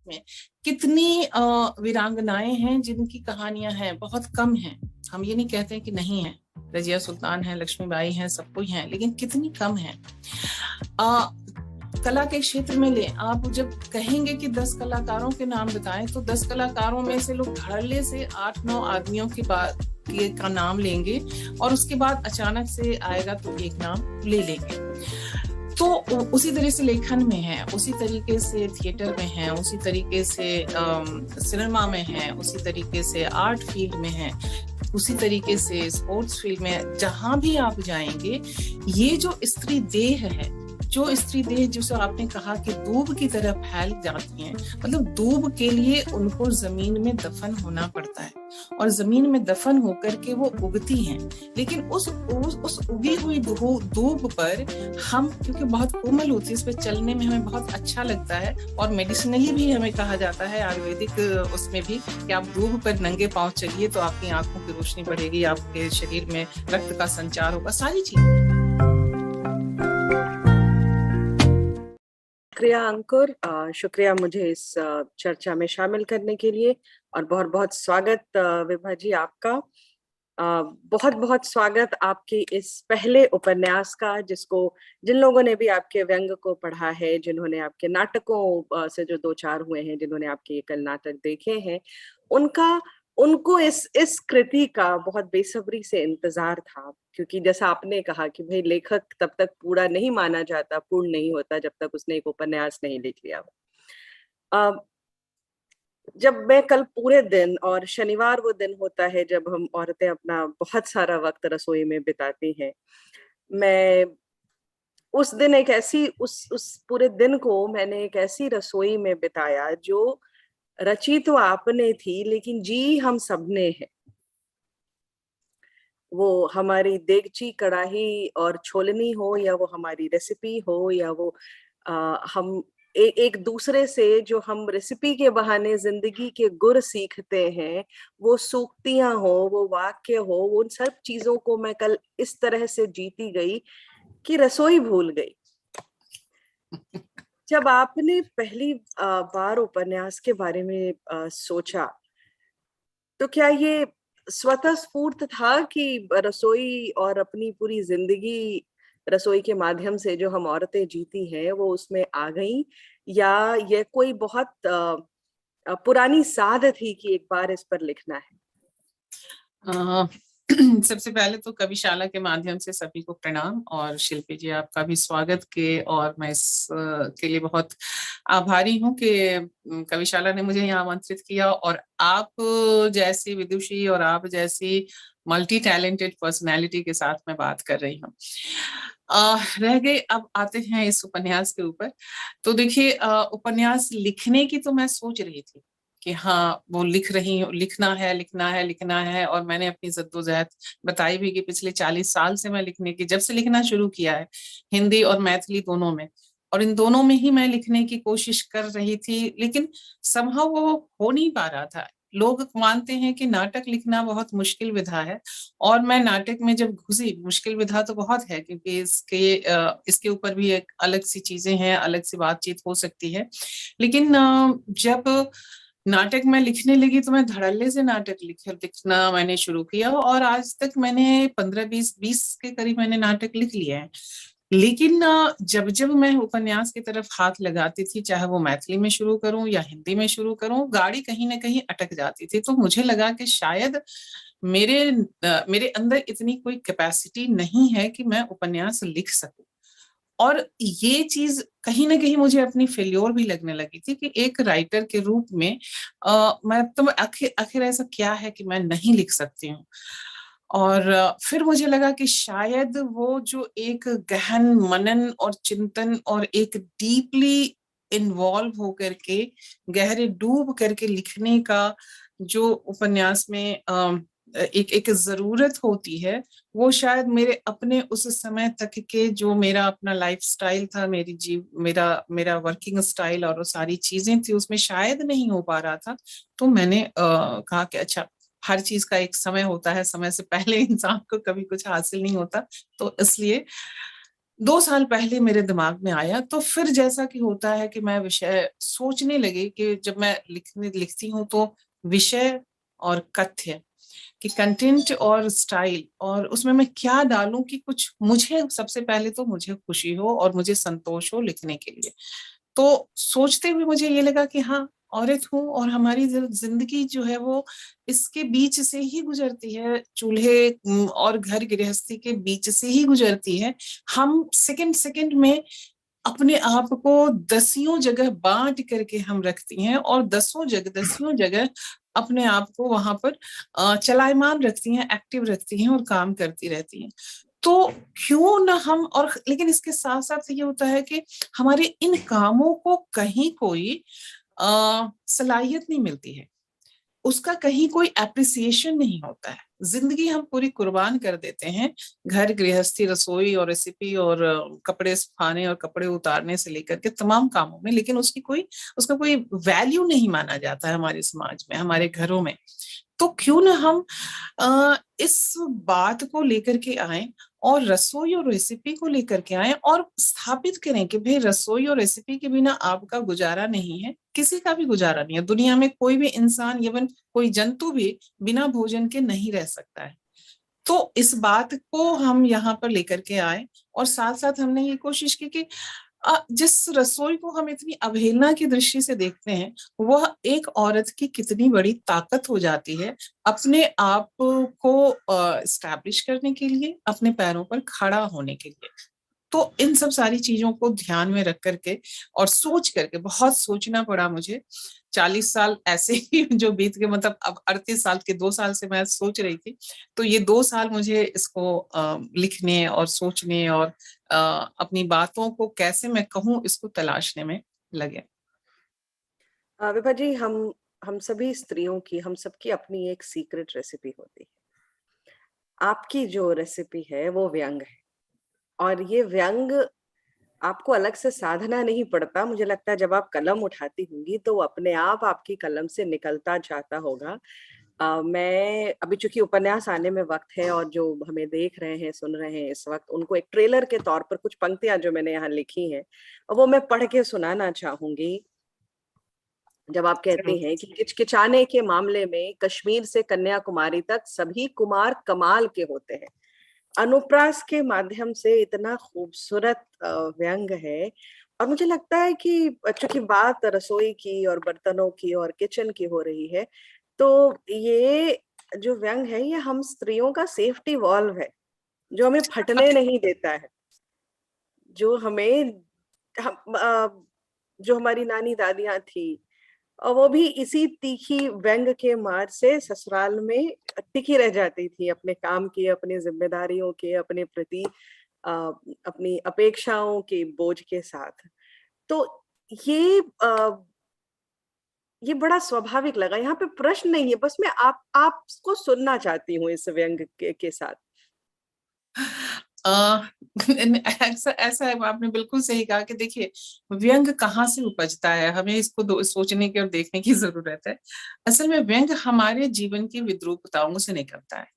में कितनी वीरांगनाएं हैं जिनकी कहानियां हैं, बहुत कम हैं। हम ये नहीं कहते हैं कि नहीं है, रजिया सुल्तान है, लक्ष्मीबाई हैं, सब कोई है, लेकिन कितनी कम है। कला के क्षेत्र में ले आप, जब कहेंगे कि 10 कलाकारों के नाम बताएं तो 10 कलाकारों में से लोग धड़ल्ले से 8-9 आदमियों की बात का नाम लेंगे, और उसके बाद अचानक से आएगा तो एक नाम ले लेंगे। तो उसी तरह से लेखन में है, उसी तरीके से थिएटर में है, उसी तरीके से सिनेमा में है, उसी तरीके से आर्ट फील्ड में है, उसी तरीके से स्पोर्ट्स फील्ड में। जहां भी आप जाएंगे, ये जो स्त्री देह है, जो स्त्री देह जिसे आपने कहा कि दूब की तरह फैल जाती हैं, मतलब दूब के लिए उनको जमीन में दफन होना पड़ता है, और जमीन में दफन होकर के वो उगती हैं। लेकिन उस उगी हुई दूब पर हम, क्योंकि बहुत कोमल होती है, इस पर चलने में हमें बहुत अच्छा लगता है, और मेडिसिनली भी हमें कहा जाता है, आयुर्वेदिक उसमें भी, कि आप दूब पर नंगे पांव चलिए तो आपकी आंखों की रोशनी बढ़ेगी, आपके शरीर में रक्त का संचार होगा, सारी चीजें। शुक्रिया अंकुर, शुक्रिया मुझे इस चर्चा में शामिल करने के लिए, और बहुत बहुत स्वागत विभा जी आपका। बहुत बहुत स्वागत आपकी इस पहले उपन्यास का, जिन लोगों ने भी आपके व्यंग को पढ़ा है, जिन्होंने आपके नाटकों से जो 2-4 हुए हैं, जिन्होंने आपके एकल नाटक देखे हैं, उनको इस कृति का बहुत बेसब्री से इंतजार था। क्योंकि जैसा आपने कहा कि भाई, लेखक तब तक पूरा नहीं माना जाता, पूर्ण नहीं होता, जब तक उसने एक उपन्यास नहीं लिख लिया। जब मैं कल पूरे दिन, और शनिवार वो दिन होता है जब हम औरतें अपना बहुत सारा वक्त रसोई में बिताती हैं, मैं उस दिन एक ऐसी उस पूरे दिन को मैंने एक ऐसी रसोई में बिताया जो रची तो आपने थी, लेकिन जी हम सबने है। वो हमारी देगची, कढ़ाई और छोलनी हो, या वो हमारी रेसिपी हो, या वो हम एक दूसरे से जो हम रेसिपी के बहाने जिंदगी के गुर सीखते हैं, वो सूक्तियां हो, वो वाक्य हो, उन सब चीजों को मैं कल इस तरह से जीती गई कि रसोई भूल गई। जब आपने पहली बार उपन्यास के बारे में सोचा, तो क्या ये स्वतः स्फूर्त था कि रसोई और अपनी पूरी जिंदगी रसोई के माध्यम से जो हम औरतें जीती हैं वो उसमें आ गई, या ये कोई बहुत पुरानी साध थी कि एक बार इस पर लिखना है? सबसे पहले तो कविशाला के माध्यम से सभी को प्रणाम, और शिल्पी जी आपका भी स्वागत के, और मैं इस के लिए बहुत आभारी हूँ कि कविशाला ने मुझे यहाँ आमंत्रित किया, और आप जैसी विदुषी और आप जैसी मल्टी टैलेंटेड पर्सनैलिटी के साथ मैं बात कर रही हूँ। रह गए, अब आते हैं इस उपन्यास के ऊपर। तो देखिए, उपन्यास लिखने की तो मैं सोच रही थी कि हाँ, वो लिख रही हूँ, लिखना है, और मैंने अपनी जद्दोजहद बताई भी कि पिछले 40 साल से मैं जब से लिखना शुरू किया है, हिंदी और मैथिली दोनों में, और इन दोनों में ही मैं लिखने की कोशिश कर रही थी, लेकिन समहाउ वो हो नहीं पा रहा था। लोग मानते हैं कि नाटक लिखना बहुत मुश्किल विधा है, और मैं नाटक में जब घुसी, मुश्किल विधा तो बहुत है, क्योंकि इसके ऊपर भी एक अलग सी चीजें हैं, अलग सी बातचीत हो सकती है। लेकिन जब नाटक में लिखने लगी तो मैं धड़ल्ले से नाटक लिखना मैंने शुरू किया, और आज तक मैंने 15-20 के करीब मैंने नाटक लिख लिए हैं। लेकिन जब जब मैं उपन्यास की तरफ हाथ लगाती थी, चाहे वो मैथिली में शुरू करूं या हिंदी में शुरू करूं, गाड़ी कहीं ना कहीं अटक जाती थी। तो मुझे लगा कि शायद मेरे अंदर इतनी कोई कैपेसिटी नहीं है कि मैं उपन्यास लिख सकूं। और ये चीज कहीं ना कहीं मुझे अपनी फेल्योर भी लगने लगी थी कि एक राइटर के रूप में मैं तो आखिर ऐसा क्या है कि मैं नहीं लिख सकती हूँ। और फिर मुझे लगा कि शायद वो जो एक गहन मनन और चिंतन और एक डीपली इन्वॉल्व होकर के, गहरे डूब करके लिखने का जो उपन्यास में एक एक जरूरत होती है, वो शायद मेरे अपने उस समय तक के जो मेरा अपना लाइफस्टाइल था, मेरा मेरा वर्किंग स्टाइल और वो सारी चीजें थी, उसमें शायद नहीं हो पा रहा था। तो मैंने कहा कि अच्छा, हर चीज का एक समय होता है, समय से पहले इंसान को कभी कुछ हासिल नहीं होता। तो इसलिए 2 साल पहले मेरे दिमाग में आया, तो फिर जैसा कि होता है कि मैं विषय सोचने लगी कि जब मैं लिखती हूँ तो विषय और कथ्य कि कंटेंट और स्टाइल, और उसमें मैं क्या डालूं कि कुछ मुझे, सबसे पहले तो मुझे खुशी हो और मुझे संतोष हो लिखने के लिए। तो सोचते हुए मुझे ये लगा कि हाँ, औरत हूँ और हमारी जिंदगी जो है वो इसके बीच से ही गुजरती है, चूल्हे और घर गृहस्थी के बीच से ही गुजरती है। हम सेकंड सेकंड में अपने आप को दसियों जगह बांट करके हम रखती हैं, और दसियों जगह अपने आप को वहां पर चलायमान रखती हैं, एक्टिव रखती हैं और काम करती रहती हैं। तो क्यों ना हम, और लेकिन इसके साथ साथ ये होता है कि हमारे इन कामों को कहीं कोई सलाहियत नहीं मिलती है, उसका कहीं कोई एप्रिसिएशन नहीं होता है। जिंदगी हम पूरी कुर्बान कर देते हैं, घर गृहस्थी, रसोई और रेसिपी और कपड़े सुखाने और कपड़े उतारने से लेकर के तमाम कामों में, लेकिन उसका कोई वैल्यू नहीं माना जाता है हमारे समाज में, हमारे घरों में। तो क्यों ना हम इस बात को लेकर के आए और रसोई और रेसिपी को लेकर के आए और स्थापित करें कि भाई रसोई और रेसिपी के बिना आपका गुजारा नहीं है, किसी का भी गुजारा नहीं है। दुनिया में कोई भी इंसान, इवन कोई जंतु भी बिना भोजन के नहीं रह सकता है। तो इस बात को हम यहाँ पर लेकर के आए, और साथ साथ हमने ये कोशिश की कि जिस रसोई को हम इतनी अवहेलना की दृष्टि से देखते हैं, वह एक औरत की कितनी बड़ी ताकत हो जाती है अपने आप को स्टैब्लिश करने के लिए, अपने पैरों पर खड़ा होने के लिए। तो इन सब सारी चीजों को ध्यान में रख करके और सोच करके, बहुत सोचना पड़ा मुझे। 40 साल ऐसे ही जो बीत गए, मतलब अब 38 साल के 2 साल से मैं सोच रही थी, तो ये 2 साल मुझे इसको लिखने और सोचने और अपनी बातों को कैसे मैं कहूँ इसको तलाशने में लगे। विभा जी, हम सभी स्त्रियों की, हम सबकी अपनी एक सीक्रेट रेसिपी होती है। आपकी जो रेसिपी है वो व्यंग है, और ये व्यंग आपको अलग से साधना नहीं पड़ता। मुझे लगता है जब आप कलम उठाती होंगी तो वो अपने आप आपकी कलम से निकलता जाता होगा। मैं अभी, चूंकि उपन्यास आने में वक्त है और जो हमें देख रहे हैं, सुन रहे हैं इस वक्त, उनको एक ट्रेलर के तौर पर कुछ पंक्तियां जो मैंने यहाँ लिखी हैं वो मैं पढ़ के सुनाना चाहूंगी। जब आप कहती हैं कि किचकिचाने के मामले में कश्मीर से कन्याकुमारी तक सभी कुमार कमाल के होते हैं। अनुप्रास के माध्यम से इतना खूबसूरत व्यंग है। और मुझे लगता है कि चूंकि बात रसोई की और बर्तनों की और किचन की हो रही है, तो ये जो व्यंग है ये हम स्त्रियों का सेफ्टी वॉल्व है, जो हमें फटने नहीं देता है। जो हमें जो हमारी नानी दादियां थी, और वो भी इसी तीखी व्यंग के मार से ससुराल में टिकी रह जाती थी, अपने काम की, अपनी जिम्मेदारियों के, अपने प्रति अपनी अपेक्षाओं के बोझ के साथ। तो ये ये बड़ा स्वाभाविक लगा। यहाँ पे प्रश्न नहीं है, बस मैं आपको सुनना चाहती हूँ इस व्यंग के साथ। आ, ऐसा ऐसा है, आपने बिल्कुल सही कहा कि देखिए व्यंग कहाँ से उपजता है, हमें इसको सोचने की और देखने की जरूरत है। असल में व्यंग हमारे जीवन की विद्रूपताओं से निकलता है,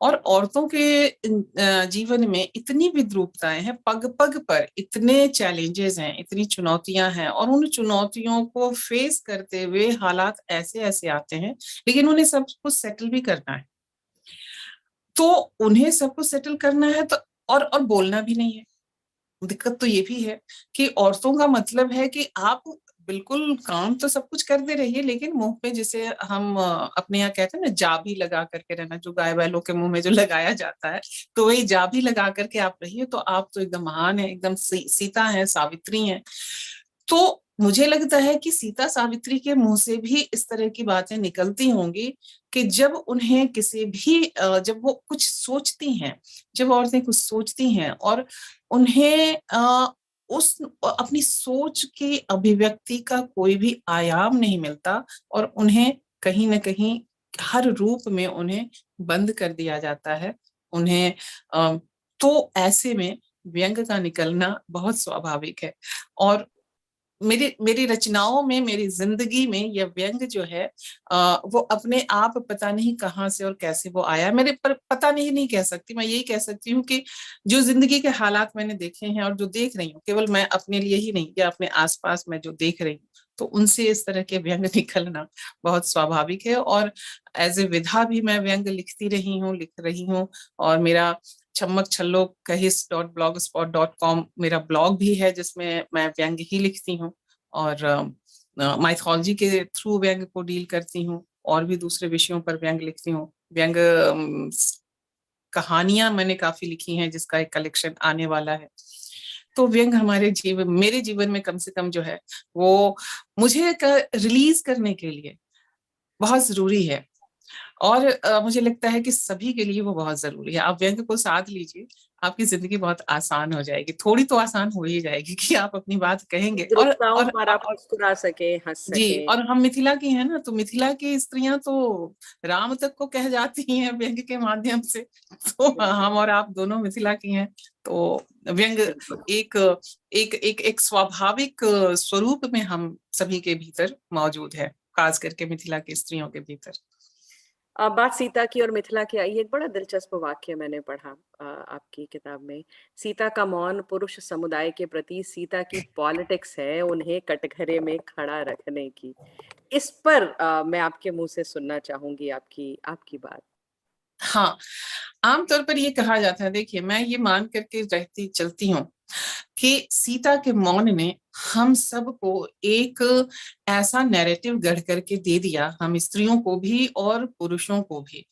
और औरतों के जीवन में इतनी विद्रूपताएं हैं, पग पग पर इतने चैलेंजेस हैं, इतनी चुनौतियां हैं, और उन चुनौतियों को फेस करते हुए हालात ऐसे ऐसे आते हैं, लेकिन उन्हें सब कुछ सेटल भी करना है। तो उन्हें सब कुछ सेटल करना है, तो और बोलना भी नहीं है। दिक्कत तो ये भी है कि औरतों का मतलब है कि आप बिल्कुल काम तो सब कुछ करते रहिए, लेकिन मुंह पे, जिसे हम अपने यहाँ कहते हैं ना, जाभी लगा करके रहना, जो गाय बैलों के मुंह में जो लगाया जाता है, तो वही जाभी लगा करके आप रहिए, तो आप तो एकदम महान है, एकदम सीता है, सावित्री है। तो मुझे लगता है कि सीता सावित्री के मुंह से भी इस तरह की बातें निकलती होंगी कि जब उन्हें किसी भी जब वो कुछ सोचती हैं, जब औरतें कुछ सोचती हैं और उन्हें उस अपनी सोच की अभिव्यक्ति का कोई भी आयाम नहीं मिलता, और उन्हें कहीं ना कहीं हर रूप में उन्हें बंद कर दिया जाता है। उन्हें तो ऐसे में व्यंग का निकलना बहुत स्वाभाविक है। और मेरी रचनाओं में, मेरी जिंदगी में यह व्यंग जो है वो अपने आप पता नहीं कहाँ से और कैसे वो आया। मेरे पर पता नहीं कह सकती, मैं यही कह सकती हूँ कि जो जिंदगी के हालात मैंने देखे हैं और जो देख रही हूँ, केवल मैं अपने लिए ही नहीं, या अपने आसपास मैं जो देख रही हूँ, तो उनसे इस तरह के व्यंग निकलना बहुत स्वाभाविक है। और एज ए विधा भी मैं व्यंग लिखती रही हूँ, लिख रही हूँ। और मेरा छम्मक छल्लो कहिस.blogspot.com मेरा ब्लॉग भी है, जिसमें मैं व्यंग ही लिखती हूँ और माइथोलॉजी के थ्रू व्यंग को डील करती हूँ, और भी दूसरे विषयों पर व्यंग लिखती हूँ। व्यंग कहानियां मैंने काफी लिखी हैं, जिसका एक कलेक्शन आने वाला है। तो व्यंग हमारे जीवन, मेरे जीवन में कम से कम जो है, वो मुझे रिलीज करने के लिए बहुत जरूरी है। और मुझे लगता है कि सभी के लिए वो बहुत जरूरी है। आप व्यंग को साथ लीजिए, आपकी जिंदगी बहुत आसान हो जाएगी, थोड़ी तो आसान हो ही जाएगी कि आप अपनी बात कहेंगे। दुर्घटनाओं पर आप मुस्कुरा सके, हंस जी, सके। और हम मिथिला की हैं ना, तो मिथिला की स्त्रियां तो राम तक को कह जाती हैं व्यंग के माध्यम से। तो बिल्कुल, हम और आप दोनों मिथिला की हैं, तो व्यंग बिल्कुल। एक एक स्वाभाविक स्वरूप में हम सभी के भीतर मौजूद है, खास करके मिथिला की स्त्रियों के भीतर। बात सीता की और मिथिला की आई, एक बड़ा दिलचस्प वाक्य मैंने पढ़ा आपकी किताब में। सीता का मौन पुरुष समुदाय के प्रति सीता की पॉलिटिक्स है, उन्हें कटघरे में खड़ा रखने की। इस पर मैं आपके मुंह से सुनना चाहूंगी आपकी आपकी बात। हाँ, आमतौर पर ये कहा जाता है, देखिए मैं ये मान करके रहती चलती हूँ कि सीता के मौन ने हम सबको एक ऐसा नैरेटिव गढ़ करके दे दिया, हम स्त्रियों को भी और पुरुषों को भी,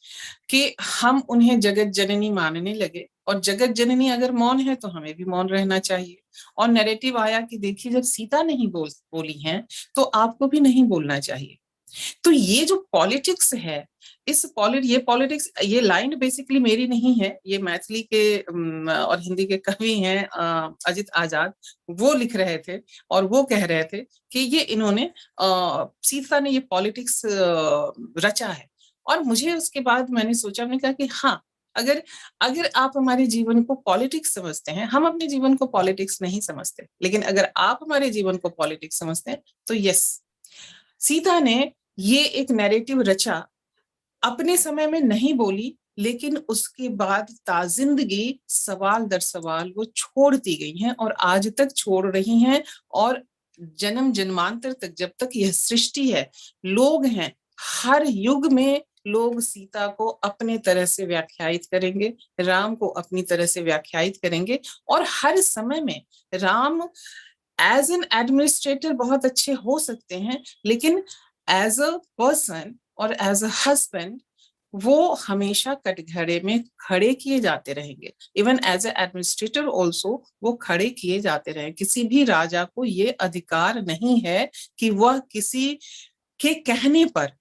कि हम उन्हें जगत जननी मानने लगे। और जगत जननी अगर मौन है तो हमें भी मौन रहना चाहिए। और नैरेटिव आया कि देखिए, जब सीता नहीं बोली हैं, तो आपको भी नहीं बोलना चाहिए। तो ये जो पॉलिटिक्स है, ये पॉलिटिक्स, ये लाइन बेसिकली मेरी नहीं है, ये मैथिली के और हिंदी के कवि हैं अजित आजाद, वो लिख रहे थे। और वो कह रहे थे कि ये इन्होंने सीता ने ये पॉलिटिक्स रचा है। और मुझे उसके बाद मैंने सोचा, मैंने कहा कि हाँ, अगर अगर आप हमारे जीवन को पॉलिटिक्स समझते हैं, हम अपने जीवन को पॉलिटिक्स नहीं समझते, लेकिन अगर आप हमारे जीवन को पॉलिटिक्स समझते हैं, तो यस, सीता ने ये एक नैरेटिव रचा, अपने समय में नहीं बोली, लेकिन उसके बाद ताजिंदगी सवाल दर सवाल वो छोड़ती गई हैं और आज तक छोड़ रही हैं। और जन्म जन्मांतर तक, जब तक यह सृष्टि है, लोग हैं, हर युग में लोग सीता को अपने तरह से व्याख्यायित करेंगे, राम को अपनी तरह से व्याख्यायित करेंगे। और हर समय में राम एज एन एडमिनिस्ट्रेटर बहुत अच्छे हो सकते हैं, लेकिन एज अ पर्सन और एज अ हस्बैंड वो हमेशा कटघरे में खड़े किए जाते रहेंगे। Even as a administrator also वो खड़े किए जाते रहे। किसी भी राजा को ये अधिकार नहीं है कि वह किसी के कहने पर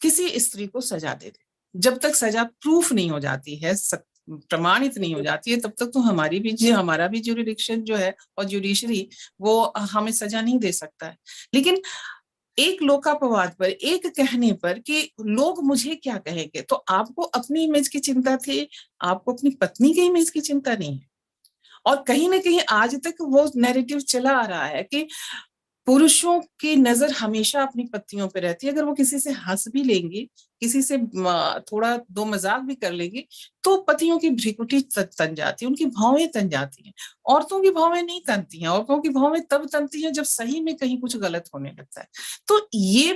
किसी स्त्री को सजा दे दे। जब तक सजा प्रूफ नहीं हो जाती है, प्रमाणित नहीं हो जाती है, तब तक तो हमारा भी ज्यूरिडिक्शन जो है और जुडिशरी, वो हमें सजा नहीं दे सकता है। लेकिन एक लोकापवाद पर, एक कहने पर कि लोग मुझे क्या कहेंगे, तो आपको अपनी इमेज की चिंता थी, आपको अपनी पत्नी की इमेज की चिंता नहीं है। और कहीं ना कहीं आज तक वो नैरेटिव चला आ रहा है कि पुरुषों की नजर हमेशा अपनी पत्नियों पे रहती है। अगर वो किसी से हंस भी लेंगी, किसी से थोड़ा दो मजाक भी कर लेंगी, तो पतियों की भ्रिकुटी तन जाती है, उनकी भौवें तन जाती हैं। औरतों की भौवें नहीं तनती हैं, औरतों की भौवें तब तनती हैं जब सही में कहीं कुछ गलत होने लगता है। तो ये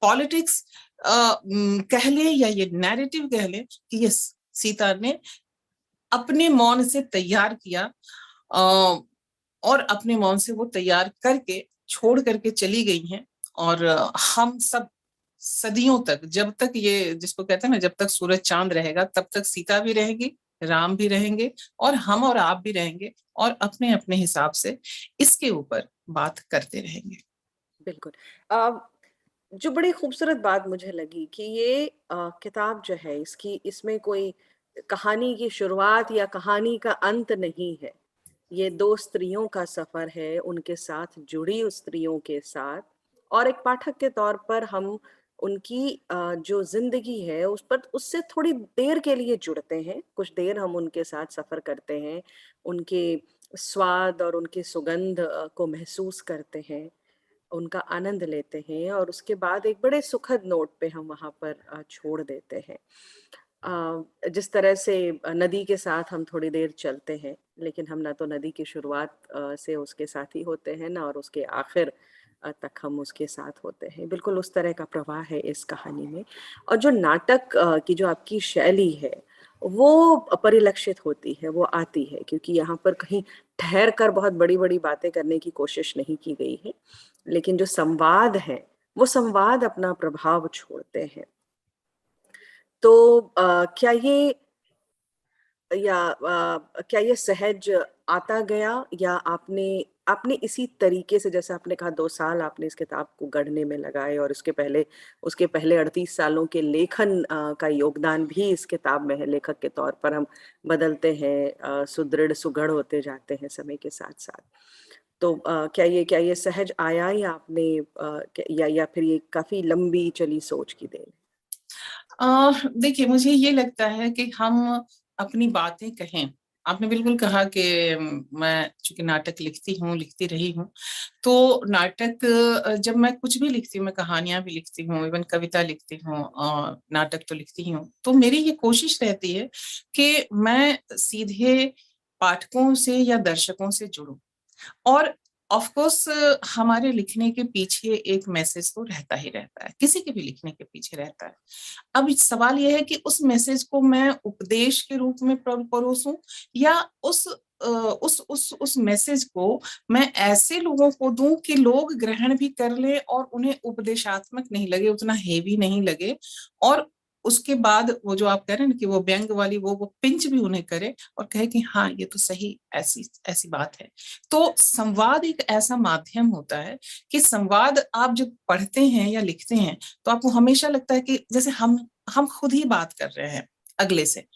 पॉलिटिक्स कह ले या ये नैरेटिव कह ले कि ये सीता ने अपने मौन से तैयार किया, और अपने मौन से वो तैयार करके छोड़ करके चली गई हैं। और हम सब सदियों तक, जब तक ये, जिसको कहते हैं ना, जब तक सूरज चांद रहेगा, तब तक सीता भी रहेगी, राम भी रहेंगे, और हम और आप भी रहेंगे, और अपने अपने हिसाब से इसके ऊपर बात करते रहेंगे। बिल्कुल। जो बड़ी खूबसूरत बात मुझे लगी कि ये किताब जो है, इसमें कोई कहानी की शुरुआत या कहानी का अंत नहीं है। ये दो स्त्रियों का सफर है, उनके साथ जुड़ी उस स्त्रियों के साथ। और एक पाठक के तौर पर हम उनकी जो जिंदगी है उस पर, उससे थोड़ी देर के लिए जुड़ते हैं, कुछ देर हम उनके साथ सफर करते हैं, उनके स्वाद और उनकी सुगंध को महसूस करते हैं। उनका आनंद लेते हैं और उसके बाद एक बड़े सुखद नोट पे हम वहाँ पर छोड़ देते हैं। जिस तरह से नदी के साथ हम थोड़ी देर चलते हैं, लेकिन हम ना तो नदी की शुरुआत से उसके साथ ही होते हैं, ना और उसके आखिर तक हम उसके साथ होते हैं। बिल्कुल उस तरह का प्रवाह है इस कहानी में। और जो नाटक की जो आपकी शैली है वो परिलक्षित होती है, वो आती है, क्योंकि यहाँ पर कहीं ठहर कर बहुत बड़ी बड़ी बातें करने की कोशिश नहीं की गई है, लेकिन जो संवाद है वो संवाद अपना प्रभाव छोड़ते हैं। तो क्या ये क्या ये सहज आता गया, या आपने आपने इसी तरीके से, जैसे आपने कहा 2 साल आपने इस किताब को गढ़ने में लगाए और उसके पहले 38 सालों के लेखन का योगदान भी इस किताब में है। लेखक के तौर पर हम बदलते हैं, सुदृढ़ सुघड़ होते जाते हैं समय के साथ साथ। तो क्या ये सहज आया, या आपने या फिर ये काफी लंबी चली सोच की देन? देखिए, मुझे ये लगता है कि हम अपनी बातें कहें। आपने बिल्कुल कहा कि मैं चूंकि नाटक लिखती हूँ, लिखती रही हूँ, तो नाटक जब मैं कुछ भी लिखती हूँ, मैं कहानियां भी लिखती हूँ, इवन कविता लिखती हूँ और नाटक तो लिखती ही हूँ, तो मेरी ये कोशिश रहती है कि मैं सीधे पाठकों से या दर्शकों से जुड़ूं। और ऑफ कोर्स हमारे लिखने के पीछे एक मैसेज तो रहता ही रहता है, किसी के भी लिखने के पीछे रहता है। अब सवाल यह है कि उस मैसेज को मैं उपदेश के रूप में परोसूं, या उस मैसेज को मैं ऐसे लोगों को दूं कि लोग ग्रहण भी कर लें और उन्हें उपदेशात्मक नहीं लगे, उतना हेवी नहीं लगे, और उसके बाद वो जो आप कह रहे हैं ना कि वो व्यंग वाली वो पिंच भी उन्हें करे और कहे कि हाँ ये तो सही, ऐसी ऐसी बात है। तो संवाद एक ऐसा माध्यम होता है कि संवाद आप जब पढ़ते हैं या लिखते हैं तो आपको हमेशा लगता है कि जैसे हम खुद ही बात कर रहे हैं अगले से,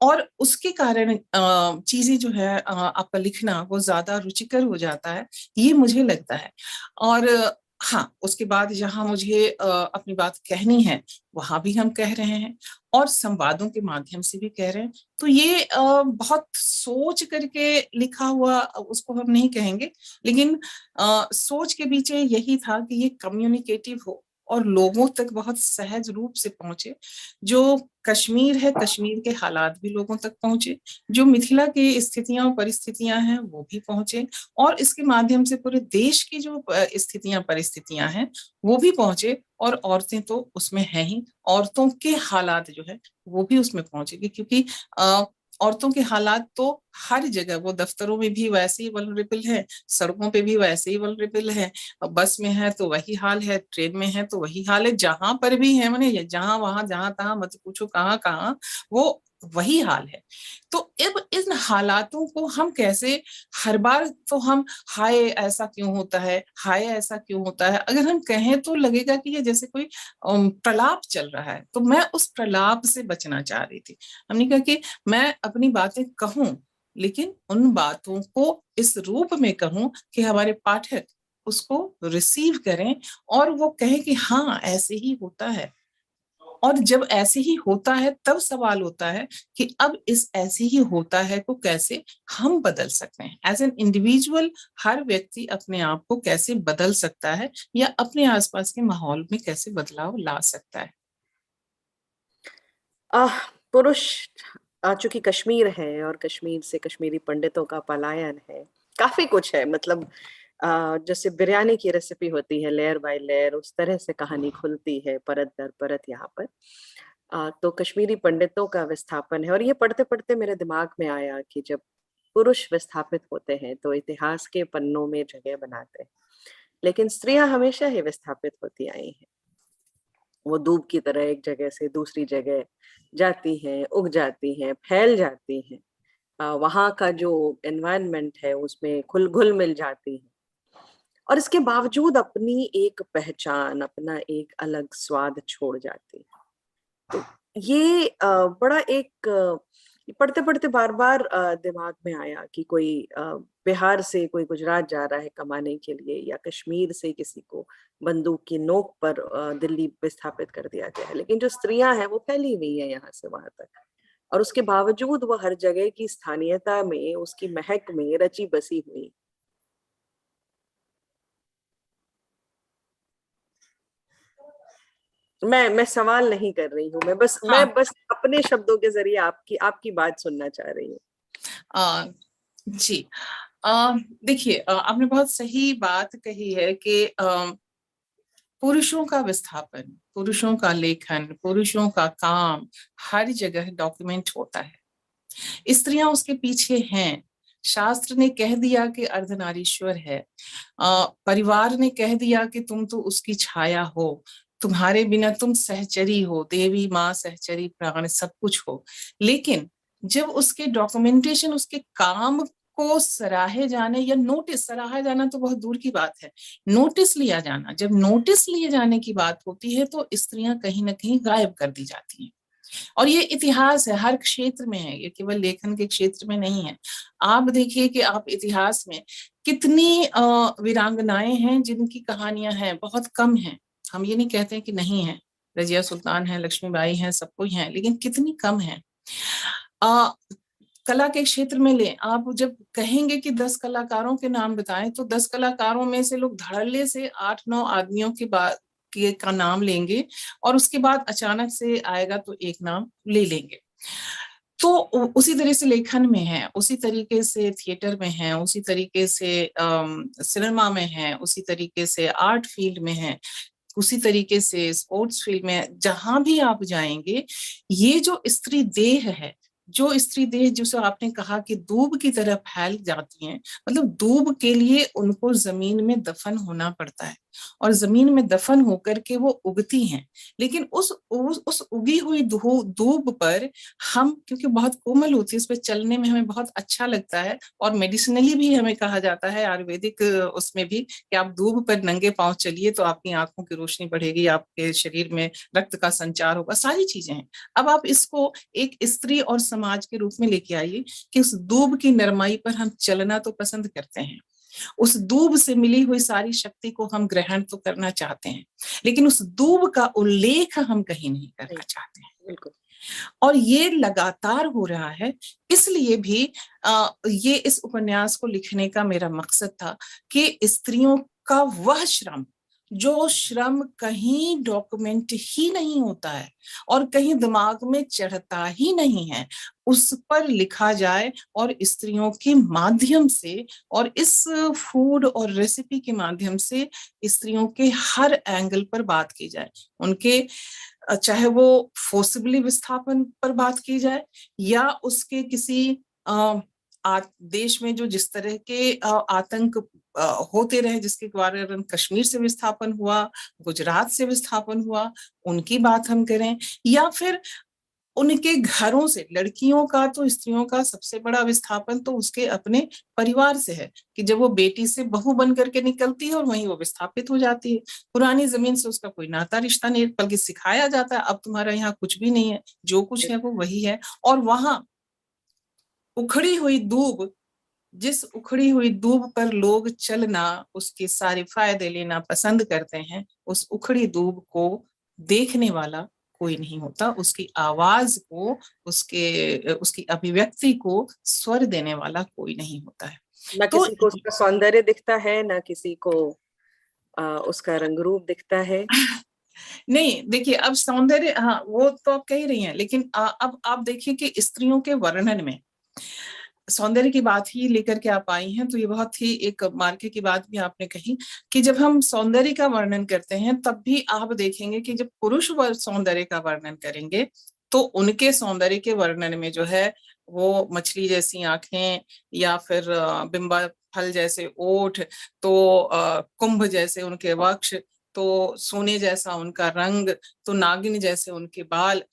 और उसके कारण चीजें जो है आपका लिखना वो ज्यादा रुचिकर हो जाता है, ये मुझे लगता है। और हाँ, उसके बाद जहां मुझे अपनी बात कहनी है वहां भी हम कह रहे हैं, और संवादों के माध्यम से भी कह रहे हैं। तो ये बहुत सोच करके लिखा हुआ उसको हम नहीं कहेंगे, लेकिन सोच के पीछे यही था कि ये कम्युनिकेटिव हो और लोगों तक बहुत सहज रूप से पहुंचे। जो कश्मीर है, कश्मीर के हालात भी लोगों तक पहुंचे, जो मिथिला की स्थितियां और परिस्थितियां हैं वो भी पहुंचे, और इसके माध्यम से पूरे देश की जो स्थितियां परिस्थितियां हैं वो भी पहुंचे। और औरतें तो उसमें हैं ही, औरतों के हालात जो है वो भी उसमें पहुंचेगी, क्योंकि औरतों के हालात तो हर जगह, वो दफ्तरों में भी वैसे ही वल्नरेबल है, सड़कों पे भी वैसे ही वल्नरेबल है, बस में है तो वही हाल है, ट्रेन में है तो वही हाल है, जहां पर भी है, मैंने जहां वहां जहां तहां मत पूछो कहाँ कहाँ, वो वही हाल है। तो अब इन हालातों को हम कैसे, हर बार तो हम हाय ऐसा क्यों होता है, हाय ऐसा क्यों होता है, अगर हम कहें तो लगेगा कि ये जैसे कोई प्रलाप चल रहा है। तो मैं उस प्रलाप से बचना चाह रही थी। हमने कहा कि मैं अपनी बातें कहूं, लेकिन उन बातों को इस रूप में कहूं कि हमारे पाठक उसको रिसीव करें और वो कहें कि हाँ ऐसे ही होता है। और जब ऐसे ही होता है तब सवाल होता है कि अब इस ऐसे ही होता है को कैसे हम बदल सकते हैं, एज एन इंडिविजुअल हर व्यक्ति अपने आप को कैसे बदल सकता है या अपने आसपास के माहौल में कैसे बदलाव ला सकता है। पुरुष, चूंकि कश्मीर है और कश्मीर से कश्मीरी पंडितों का पलायन है, काफी कुछ है, मतलब जैसे बिरयानी की रेसिपी होती है लेयर बाय लेयर, उस तरह से कहानी खुलती है परत दर परत यहाँ पर। तो कश्मीरी पंडितों का विस्थापन है, और ये पढ़ते पढ़ते मेरे दिमाग में आया कि जब पुरुष विस्थापित होते हैं तो इतिहास के पन्नों में जगह बनाते हैं, लेकिन स्त्रियां हमेशा ही विस्थापित होती आई हैं। वो धूप की तरह एक जगह से दूसरी जगह जाती हैं, उग जाती हैं, फैल जाती हैं, वहाँ का जो एनवायरनमेंट है उसमें घुल मिल जाती हैं, और इसके बावजूद अपनी एक पहचान, अपना एक अलग स्वाद छोड़ जाती है। तो ये बड़ा एक पढ़ते पढ़ते बार बार दिमाग में आया कि कोई बिहार से कोई गुजरात जा रहा है कमाने के लिए, या कश्मीर से किसी को बंदूक की नोक पर दिल्ली विस्थापित कर दिया गया है, लेकिन जो स्त्रियां हैं वो फैली हुई है यहाँ से वहां तक, और उसके बावजूद वो हर जगह की स्थानीयता में, उसकी महक में रची बसी हुई। मैं सवाल नहीं कर रही हूँ, हाँ। मैं बस अपने शब्दों के जरिए आपकी बात सुनना चाह रही हूँ। जी। देखिए, आपने बहुत सही बात कही है कि पुरुषों का विस्थापन, पुरुषों का लेखन, पुरुषों का काम हर जगह डॉक्यूमेंट होता है। स्त्रियां उसके पीछे हैं। शास्त्र ने कह दिया कि अर्धनारीश्वर है। परिवार ने कह दिया कि तुम तो उसकी छाया हो, तुम्हारे बिना तुम सहचरी हो, देवी माँ सहचरी प्राण सब कुछ हो। लेकिन जब उसके डॉक्यूमेंटेशन, उसके काम को सराहे जाने या नोटिस, सराहा जाना तो बहुत दूर की बात है, नोटिस लिया जाना, जब नोटिस लिए जाने की बात होती है तो स्त्रियां कहीं ना कहीं गायब कर दी जाती हैं। और ये इतिहास है, हर क्षेत्र में है, ये केवल लेखन के क्षेत्र में नहीं है। आप देखिए कि आप इतिहास में कितनी वीरांगनाएं हैं जिनकी कहानियां हैं, बहुत कम हैं। हम ये नहीं कहते हैं कि नहीं है, रजिया सुल्तान है, लक्ष्मीबाई है, सब कोई है, लेकिन कितनी कम है। कला के क्षेत्र में ले, आप जब कहेंगे कि 10 कलाकारों के नाम बताएं तो 10 कलाकारों में से लोग धड़ल्ले से 8-9 आदमियों की बात का नाम लेंगे, और उसके बाद अचानक से आएगा तो एक नाम ले लेंगे। तो उसी तरह से लेखन में है, उसी तरीके से थिएटर में है, उसी तरीके से सिनेमा में है, उसी तरीके से आर्ट फील्ड में है, उसी तरीके से स्पोर्ट्स फील्ड में, जहां भी आप जाएंगे ये जो स्त्री देह है, जो स्त्री देह जिसे आपने कहा कि दूब की तरह फैल जाती हैं, मतलब दूब के लिए उनको जमीन में दफन होना पड़ता है और जमीन में दफन होकर के वो उगती हैं। लेकिन उस उगी हुई दूब पर हम, क्योंकि बहुत कोमल होती है, उस पर चलने में हमें बहुत अच्छा लगता है, और मेडिसिनली भी हमें कहा जाता है, आयुर्वेदिक उसमें भी, कि आप दूब पर नंगे पांव चलिए तो आपकी आंखों की रोशनी बढ़ेगी, आपके शरीर में रक्त का संचार होगा, सारी चीजें हैं। अब आप इसको एक स्त्री और समाज के रूप में लेके आइए कि उस दूब की नरमाई पर हम चलना तो पसंद करते हैं, उस दूब से मिली हुई सारी शक्ति को हम ग्रहण तो करना चाहते हैं, लेकिन उस दूब का उल्लेख हम कहीं नहीं करना चाहते हैं। बिल्कुल। और ये लगातार हो रहा है। इसलिए भी ये इस उपन्यास को लिखने का मेरा मकसद था कि स्त्रियों का वह श्रम, जो श्रम कहीं डॉक्यूमेंट ही नहीं होता है और कहीं दिमाग में चढ़ता ही नहीं है, उस पर लिखा जाए, और स्त्रियों के माध्यम से और इस फूड और रेसिपी के माध्यम से स्त्रियों के हर एंगल पर बात की जाए। उनके, चाहे वो फोर्सिबली विस्थापन पर बात की जाए या उसके किसी देश में जो जिस तरह के आतंक होते रहे, जिसके कारण कश्मीर से विस्थापन हुआ, गुजरात से विस्थापन हुआ, उनकी बात हम करें, या फिर उनके घरों से, लड़कियों का तो, स्त्रियों का सबसे बड़ा विस्थापन तो उसके अपने परिवार से है, कि जब वो बेटी से बहू बन करके निकलती है और वहीं वो विस्थापित हो जाती है, पुरानी जमीन से उसका कोई नाता रिश्ता नहीं, बल्कि सिखाया जाता है अब तुम्हारा यहाँ कुछ भी नहीं है, जो कुछ है वो वही है। और वहां उखड़ी हुई दूब, जिस उखड़ी हुई दूब पर लोग चलना, उसके सारे फायदे लेना पसंद करते हैं, उस उखड़ी दूब को देखने वाला कोई नहीं होता, उसकी आवाज को, उसकी अभिव्यक्ति को स्वर देने वाला कोई नहीं होता है। ना तो किसी को उसका सौंदर्य दिखता है, ना किसी को उसका रंग रूप दिखता है। नहीं, देखिए, अब सौंदर्य, हाँ वो तो आप कह ही रही हैं, लेकिन अब आप देखिए कि स्त्रियों के वर्णन में सौंदर्य की बात ही लेकर के आप आई हैं, तो ये बहुत ही एक मार्के की बात भी आपने कही कि जब हम सौंदर्य का वर्णन करते हैं तब भी आप देखेंगे कि जब पुरुष सौंदर्य का वर्णन करेंगे तो उनके सौंदर्य के वर्णन में जो है वो मछली जैसी आंखें, या फिर बिंबा फल जैसे ओठ, तो कुंभ जैसे उनके वक्ष, तो सोने जैसा उनका रंग, तो नागिन जैसे उनके बाल,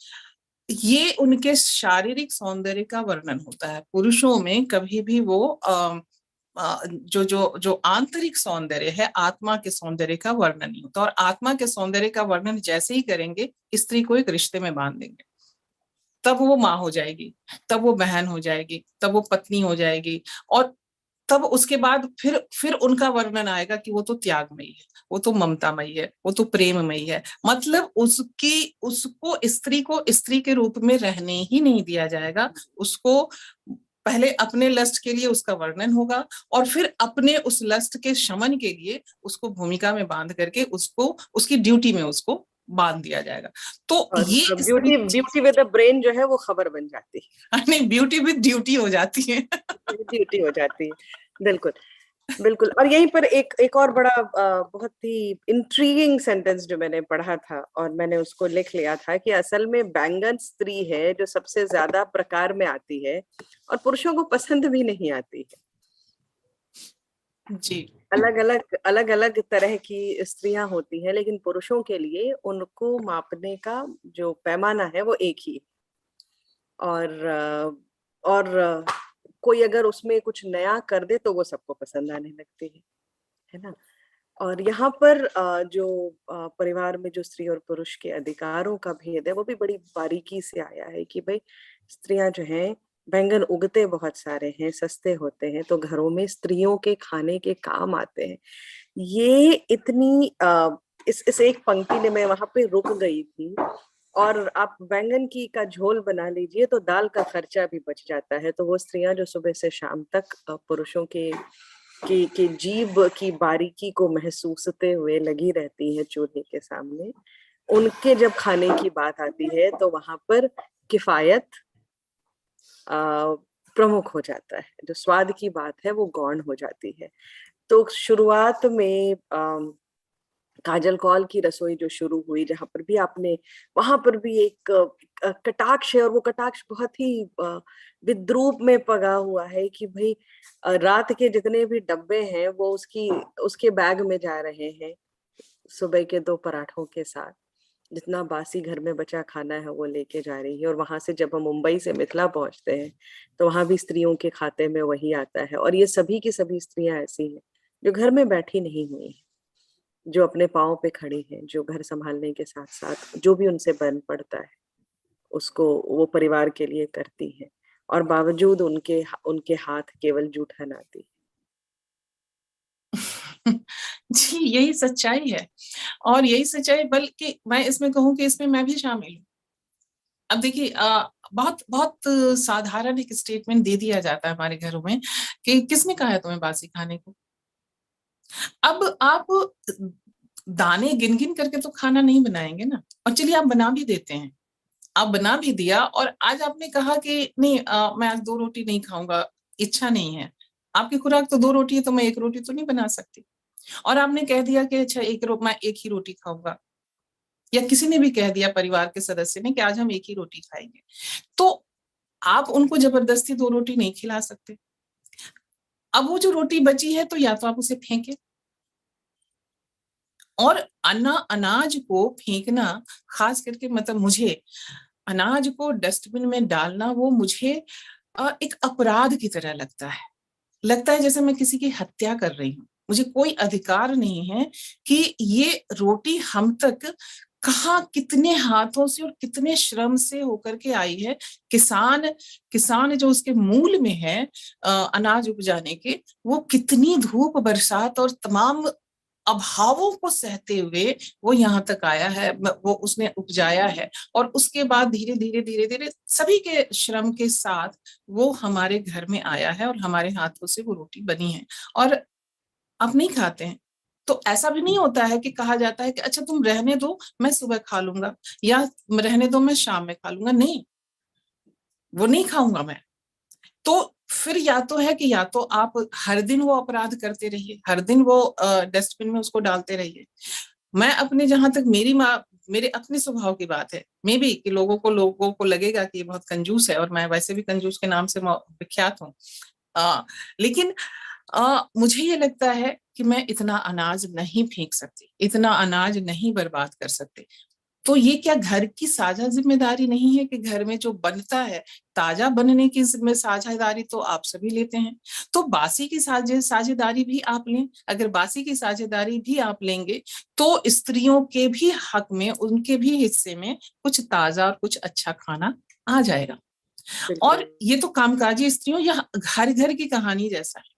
ये उनके शारीरिक सौंदर्य का वर्णन होता है। पुरुषों में कभी भी वो जो जो जो आंतरिक सौंदर्य है, आत्मा के सौंदर्य का वर्णन नहीं होता, और आत्मा के सौंदर्य का वर्णन जैसे ही करेंगे, स्त्री को एक रिश्ते में बांध देंगे, तब वो माँ हो जाएगी, तब वो बहन हो जाएगी, तब वो पत्नी हो जाएगी, और तब उसके बाद फिर उनका वर्णन आएगा कि वो तो त्यागमयी है, वो तो ममतामयी है, वो तो प्रेममयी है। मतलब उसको स्त्री को स्त्री के रूप में रहने ही नहीं दिया जाएगा। उसको पहले अपने लस्ट के लिए उसका वर्णन होगा, और फिर अपने उस लस्ट के शमन के लिए उसको भूमिका में बांध करके उसको उसकी ड्यूटी में उसको बांध दिया जाएगा। तो और ये beauty beauty with the brain जो है वो खबर बन जाती है। नहीं, ब्यूटी विद ड्यूटी हो जाती है। ड्यूटी हो जाती है, बिल्कुल बिल्कुल। और यहीं पर एक और बड़ा बहुत ही इंट्रीगिंग सेंटेंस जो मैंने पढ़ा था और मैंने उसको लिख लिया था कि असल में बैंगन स्त्री है जो सबसे ज्यादा प्रकार में आती है और पुरुषों को पसंद भी नहीं आती है। जी, अलग अलग तरह की स्त्रियां होती हैं, लेकिन पुरुषों के लिए उनको मापने का जो पैमाना है वो एक ही। और कोई अगर उसमें कुछ नया कर दे तो वो सबको पसंद आने लगती है ना। और यहाँ पर जो परिवार में जो स्त्री और पुरुष के अधिकारों का भेद है वो भी बड़ी बारीकी से आया है कि भाई स्त्रियां जो हैं, बैंगन उगते बहुत सारे हैं, सस्ते होते हैं, तो घरों में स्त्रियों के खाने के काम आते हैं। ये इतनी इस एक पंक्ति ने मैं वहां पे रुक गई थी। और आप बैंगन की का झोल बना लीजिए तो दाल का खर्चा भी बच जाता है। तो वो स्त्रियां जो सुबह से शाम तक पुरुषों की जीभ की बारीकी को महसूसते हुए लगी रहती है चूल्हे के सामने, उनके जब खाने की बात आती है तो वहां पर किफायत प्रमुख हो जाता है। जो स्वाद की बात है वो गौण हो जाती है। तो शुरुआत में काजल कौल की रसोई जो शुरू हुई, जहां पर भी आपने, वहां पर भी एक कटाक्ष है, और वो कटाक्ष बहुत ही विद्रूप में पगा हुआ है कि भाई रात के जितने भी डब्बे हैं वो उसके बैग में जा रहे हैं सुबह के 2 पराठों के साथ। जितना बासी घर में बचा खाना है वो लेके जा रही है। और वहां से जब हम मुंबई से मिथिला पहुंचते हैं तो वहां भी स्त्रियों के खाते में वही आता है। और ये सभी की सभी स्त्रियां ऐसी हैं जो घर में बैठी नहीं हुई हैं, जो अपने पाँव पे खड़ी हैं, जो घर संभालने के साथ साथ जो भी उनसे बन पड़ता है उसको वो परिवार के लिए करती है, और बावजूद उनके हाथ केवल जूठन आती है। जी, यही सच्चाई है। और यही सच्चाई, बल्कि मैं इसमें कहूँ कि इसमें मैं भी शामिल हूँ। अब देखिए, बहुत बहुत साधारण एक स्टेटमेंट दे दिया जाता है हमारे घरों में कि किसने कहा है तुम्हें बासी खाने को। अब आप दाने गिन गिन करके तो खाना नहीं बनाएंगे ना। और चलिए आप बना भी देते हैं, आप बना भी दिया और आज आपने कहा कि नहीं, मैं आज 2 रोटी नहीं खाऊंगा, इच्छा नहीं है। आपकी खुराक तो 2 रोटी है तो मैं 1 रोटी तो नहीं बना सकती। और आपने कह दिया कि अच्छा मैं 1 ही रोटी खाऊंगा, या किसी ने भी कह दिया परिवार के सदस्य ने कि आज हम 1 ही रोटी खाएंगे, तो आप उनको जबरदस्ती 2 रोटी नहीं खिला सकते। अब वो जो रोटी बची है तो या तो आप उसे फेंके, और अनाज को फेंकना, खास करके मतलब मुझे अनाज को डस्टबिन में डालना, वो मुझे एक अपराध की तरह लगता है जैसे मैं किसी की हत्या कर रही हूँ। मुझे कोई अधिकार नहीं है कि ये रोटी हम तक कहाँ, कितने हाथों से और कितने श्रम से होकर के आई है। किसान जो उसके मूल में है अनाज उपजाने के, वो कितनी धूप बरसात और तमाम अभावों को सहते हुए वो यहाँ तक आया है, वो उसने उपजाया है, और उसके बाद धीरे धीरे धीरे धीरे सभी के श्रम के साथ वो हमारे घर में आया है और हमारे हाथों से वो रोटी बनी है, और आप नहीं खाते हैं। तो ऐसा भी नहीं होता है कि कहा जाता है कि अच्छा तुम रहने दो, मैं सुबह खा लूंगा, या रहने दो, मैं शाम में खा लूंगा। नहीं, वो नहीं खाऊंगा मैं। तो फिर या तो है कि या तो आप हर दिन वो अपराध करते रहिए, हर दिन वो डस्टबिन में उसको डालते रहिए। मैं अपने, जहां तक मेरे अपने स्वभाव की बात है, मे बी कि लोगों को लगेगा कि ये बहुत कंजूस है, और मैं वैसे भी कंजूस के नाम से विख्यात हूँ। लेकिन मुझे ये लगता है कि मैं इतना अनाज नहीं फेंक सकती, इतना अनाज नहीं बर्बाद कर सकती। तो ये क्या घर की साझा जिम्मेदारी नहीं है कि घर में जो बनता है, ताजा बनने की साझेदारी तो आप सभी लेते हैं। तो बासी की साझेदारी भी आप लें। अगर बासी की साझेदारी भी आप लेंगे तो स्त्रियों के भी हक में, उनके भी हिस्से में कुछ ताजा और कुछ अच्छा खाना आ जाएगा। और ये तो कामकाजी स्त्रियों या घर घर की कहानी जैसा है।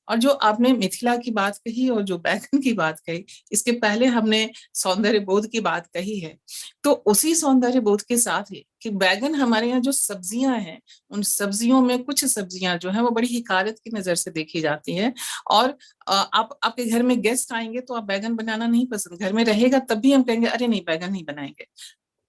और जो आपने मिथिला की बात कही और जो बैगन की बात कही, इसके पहले हमने सौंदर्य बोध की बात कही है, तो उसी सौंदर्य बोध के साथ ही कि बैगन हमारे यहाँ जो सब्जियां हैं, उन सब्जियों में कुछ सब्जियां जो है वो बड़ी हिकारत की नजर से देखी जाती है। और आप आपके घर में गेस्ट आएंगे तो आप बैगन बनाना नहीं पसंद, घर में रहेगा तब भी हम कहेंगे अरे नहीं बैगन नहीं बनाएंगे।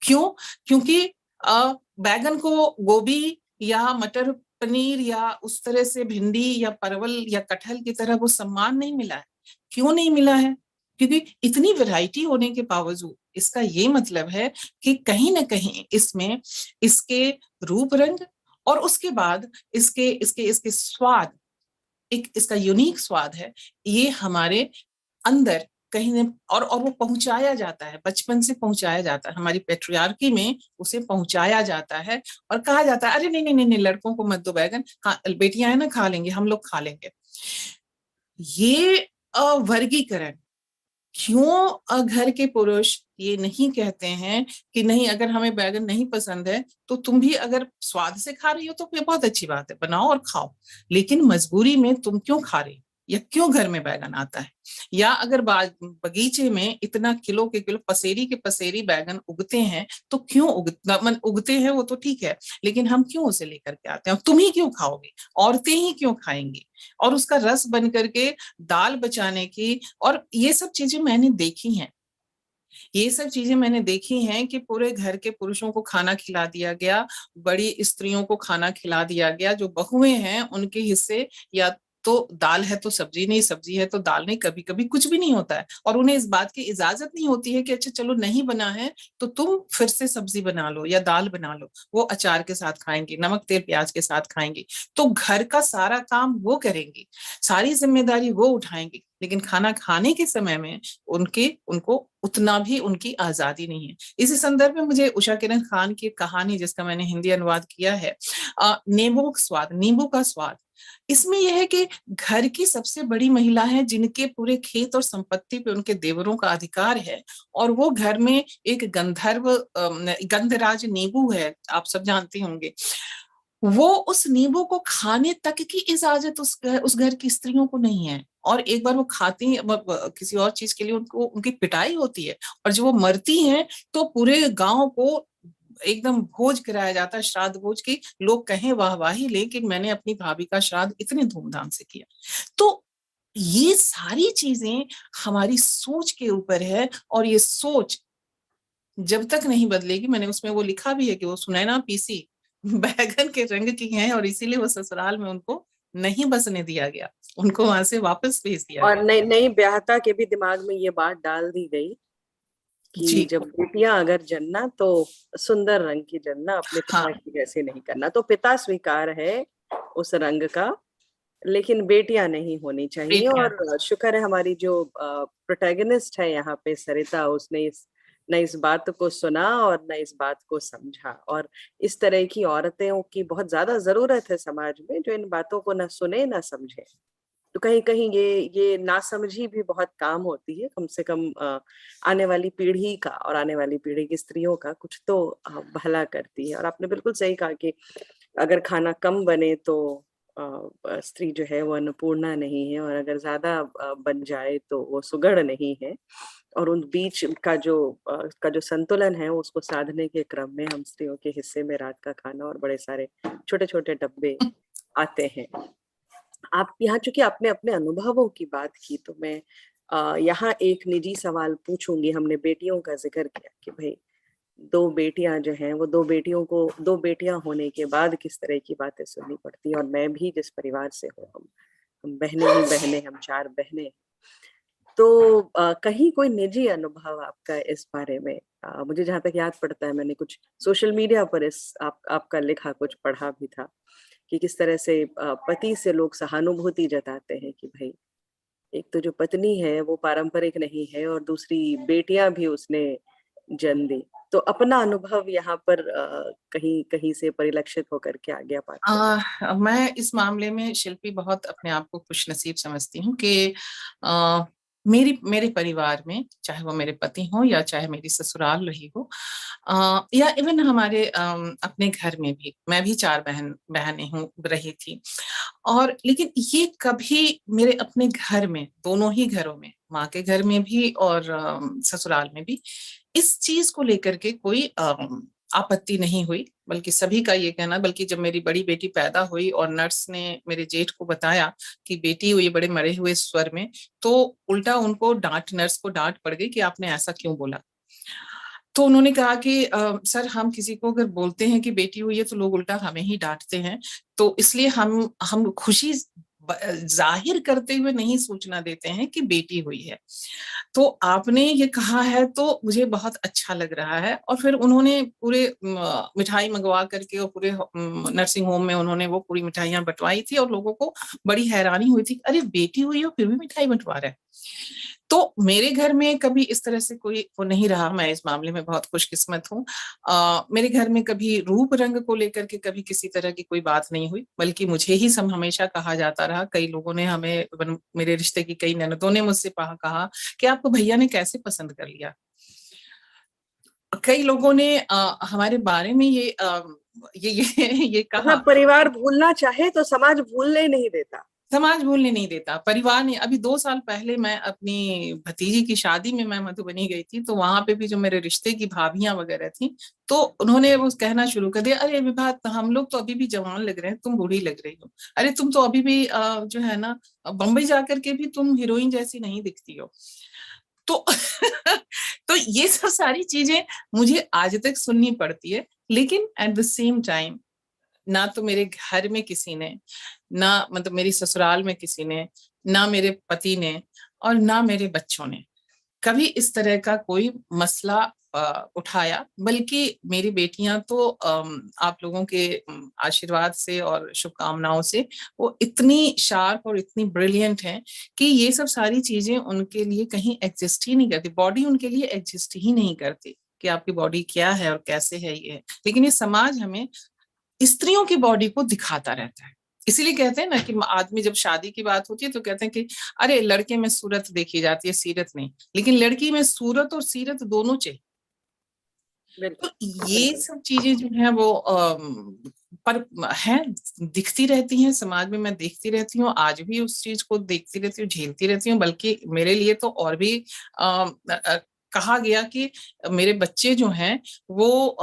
क्यों? क्योंकि बैगन को गोभी या मटर पनीर या उस तरह से भिंडी या परवल या कटहल की तरह वो सम्मान नहीं मिला है। क्यों नहीं मिला है? क्योंकि इतनी वैरायटी होने के बावजूद इसका ये मतलब है कि कहीं ना कहीं इसमें इसके रूप रंग और उसके बाद इसके इसके इसके स्वाद, एक इसका यूनिक स्वाद है, ये हमारे अंदर कहीं न और वो पहुंचाया जाता है, बचपन से पहुंचाया जाता है, हमारी पेट्रियार्की में उसे पहुंचाया जाता है और कहा जाता है अरे नहीं नहीं नहीं नहीं लड़कों को मत दो बैगन, बेटियां है ना खा लेंगे, हम लोग खा लेंगे। ये वर्गीकरण क्यों घर के पुरुष ये नहीं कहते हैं कि नहीं अगर हमें बैगन नहीं पसंद है तो तुम भी अगर स्वाद से खा रही हो तो ये बहुत अच्छी बात है, बनाओ और खाओ, लेकिन मजबूरी में तुम क्यों खा रही हो या क्यों घर में बैगन आता है? या अगर बगीचे में इतना किलो के किलो पसेरी के पसेरी बैगन उगते हैं तो क्यों उगते हैं वो तो ठीक है, लेकिन हम क्यों उसे लेकर के आते हैं? तुम ही क्यों खाओगे, औरतें ही क्यों खाएंगी? और उसका रस बन करके दाल बचाने की, और ये सब चीजें मैंने देखी हैं, ये सब चीजें मैंने देखी हैं कि पूरे घर के पुरुषों को खाना खिला दिया गया, बड़ी स्त्रियों को खाना खिला दिया गया, जो बहुएं हैं उनके हिस्से या तो दाल है तो सब्जी नहीं, सब्जी है तो दाल नहीं, कभी कभी कुछ भी नहीं होता है, और उन्हें इस बात की इजाजत नहीं होती है कि अच्छा चलो नहीं बना है तो तुम फिर से सब्जी बना लो या दाल बना लो, वो अचार के साथ खाएंगी, नमक तेल प्याज के साथ खाएंगी, तो घर का सारा काम वो करेंगी, सारी जिम्मेदारी वो उठाएंगी, लेकिन खाना खाने के समय में उनको उतना भी उनकी आजादी नहीं है। इसी संदर्भ में मुझे उषा किरण खान की कहानी, जिसका मैंने हिंदी अनुवाद किया है, नींबू का स्वाद, नींबू का स्वाद, इसमें यह है कि घर की सबसे बड़ी महिला है जिनके पूरे खेत और संपत्ति पे उनके देवरों का अधिकार है, और वो घर में एक गंधर्व गंधराज नींबू है, आप सब जानते होंगे, वो उस नींबू को खाने तक की इजाजत उस घर की स्त्रियों को नहीं है, और एक बार वो खाती किसी और चीज के लिए उनको उनकी पिटाई होती है, और जब वो मरती हैं तो पूरे गांव को एकदम भोज कराया जाता है, श्राद्ध भोज की, लोग कहें वाहवाही ले कि मैंने अपनी भाभी का श्राद्ध इतने धूमधाम से किया। तो ये सारी चीजें हमारी सोच के ऊपर है, और ये सोच जब तक नहीं बदलेगी, मैंने उसमें वो लिखा भी है कि वो सुनैना पीसी बैगन के रंग की हैं, और इसीलिए वो ससुराल में उनको नहीं बसने दिया गया, उनको वहां से वापस भेज दिया और गया। नई नई ब्याहता के भी दिमाग में ये बात डाल दी गई कि जी जब बेटियां अगर जन्ना तो सुंदर रंग की जन्ना, अपने पिता हाँ की जैसे नहीं करना, तो पिता स्वीकार है उस रंग का, लेकिन बेटियां नहीं होनी चाहिए। बेटियां। और शुक्र है हमारी जो प्रोटैगनिस्ट है यहाँ पे सरिता, उसने न इस बात को सुना और न इस बात को समझा, और इस तरह की औरतों की बहुत ज्यादा जरूरत है समाज में, जो इन बातों को न सुने न समझे। तो कहीं कहीं ये नासमझी भी बहुत काम होती है, कम से कम आने वाली पीढ़ी का और आने वाली पीढ़ी की स्त्रियों का कुछ तो भला करती है। और आपने बिल्कुल सही कहा कि अगर खाना कम बने तो स्त्री जो है वो अन्नपूर्णा नहीं है, और अगर ज्यादा बन जाए तो वो सुगढ़ नहीं है। और उन बीच का जो संतुलन है उसको साधने के क्रम में हम स्त्रियों के हिस्से में रात का खाना और बड़े सारे छोटे छोटे डब्बे आते हैं। आप यहाँ चूंकि आपने अपने अनुभवों की बात की, तो मैं यहाँ एक निजी सवाल पूछूंगी। हमने बेटियों का जिक्र किया कि भाई दो बेटियां जो हैं वो दो बेटियां होने के बाद किस तरह की बातें सुननी पड़ती है। और मैं भी जिस परिवार से हूँ, हम बहनें ही बहनें, हम 4 बहनें। तो कहीं कोई निजी अनुभव आपका इस बारे में? मुझे जहां तक याद पड़ता है, मैंने कुछ सोशल मीडिया पर आपका लिखा कुछ पढ़ा भी था कि किस तरह से पति से लोग सहानुभूति जताते हैं कि भाई एक तो जो पत्नी है वो पारंपरिक नहीं है, और दूसरी बेटियां भी उसने जन्म दी। तो अपना अनुभव यहाँ पर कहीं कहीं से परिलक्षित होकर के आ गया बात को। मैं इस मामले में शिल्पी बहुत अपने आप को खुशनसीब समझती हूँ कि मेरे परिवार में, चाहे वो मेरे पति हो या चाहे मेरी ससुराल रही हो, या इवन हमारे अपने घर में भी, मैं भी 4 बहनें हूँ रही थी, और लेकिन ये कभी मेरे अपने घर में, दोनों ही घरों में, माँ के घर में भी और ससुराल में भी, इस चीज को लेकर के कोई आपत्ति नहीं हुई, बल्कि सभी का ये कहना, बल्कि जब मेरी बड़ी बेटी पैदा हुई और नर्स ने मेरे जेठ को बताया कि बेटी हुई, बड़े मरे हुए स्वर में, तो उल्टा उनको नर्स को डांट पड़ गई कि आपने ऐसा क्यों बोला। तो उन्होंने कहा कि सर, हम किसी को अगर बोलते हैं कि बेटी हुई है तो लोग उल्टा हमें ही डांटते हैं, तो इसलिए हम खुशी जाहिर करते हुए नहीं सूचना देते हैं कि बेटी हुई है। तो आपने ये कहा है तो मुझे बहुत अच्छा लग रहा है। और फिर उन्होंने पूरे मिठाई मंगवा करके, और पूरे नर्सिंग होम में उन्होंने वो पूरी मिठाइयां बंटवाई थी, और लोगों को बड़ी हैरानी हुई थी, अरे बेटी हुई हो फिर भी मिठाई बंटवा रहा है। तो मेरे घर में कभी इस तरह से कोई वो नहीं रहा, मैं इस मामले में बहुत खुशकिस्मत हूँ। मेरे घर में कभी रूप रंग को लेकर के कभी किसी तरह की कोई बात नहीं हुई, बल्कि मुझे ही सब हमेशा कहा जाता रहा। कई लोगों ने हमें, मेरे रिश्ते की कई ननदों ने मुझसे कहा कि आपको भैया ने कैसे पसंद कर लिया। कई लोगों ने हमारे बारे में ये कहा। मतलब परिवार भूलना चाहे तो समाज भूलने नहीं देता। समाज भूलने नहीं देता, परिवार ने। अभी 2 साल पहले मैं अपनी भतीजी की शादी में मैं मधुबनी गई थी, तो वहां पे भी जो मेरे रिश्ते की भाभियां वगैरह थी, तो उन्होंने वो कहना शुरू कर दिया, अरे विभा, हम लोग तो अभी भी जवान लग रहे हैं, तुम बूढ़ी लग रही हो। अरे तुम तो अभी भी जो है ना, बम्बई जाकर के भी तुम हीरोइन जैसी नहीं दिखती हो। तो तो ये सब सारी चीजें मुझे आज तक सुननी पड़ती है। लेकिन एट द सेम टाइम, ना तो मेरे घर में किसी ने, ना मतलब मेरी ससुराल में किसी ने, ना मेरे पति ने, और ना मेरे बच्चों ने कभी इस तरह का कोई मसला उठाया। बल्कि मेरी बेटियां तो आप लोगों के आशीर्वाद से और शुभकामनाओं से वो इतनी शार्प और इतनी ब्रिलियंट हैं कि ये सब सारी चीजें उनके लिए कहीं एग्जिस्ट ही नहीं करती, बॉडी उनके लिए एग्जिस्ट ही नहीं करती कि आपकी बॉडी क्या है और कैसे है ये। लेकिन ये समाज हमें स्त्रियों की बॉडी को दिखाता रहता है। इसीलिए कहते हैं ना कि आदमी जब शादी की बात होती है तो कहते हैं कि अरे लड़के में सूरत देखी जाती है, सीरत नहीं। लेकिन लड़की में सूरत और सीरत दोनों चाहिए। तो ये सब चीजें जो है वो पर है, दिखती रहती हैं समाज में। मैं देखती रहती हूँ, आज भी उस चीज को देखती रहती हूँ, झेलती रहती हूँ। बल्कि मेरे लिए तो और भी कहा गया कि मेरे बच्चे जो हैं वो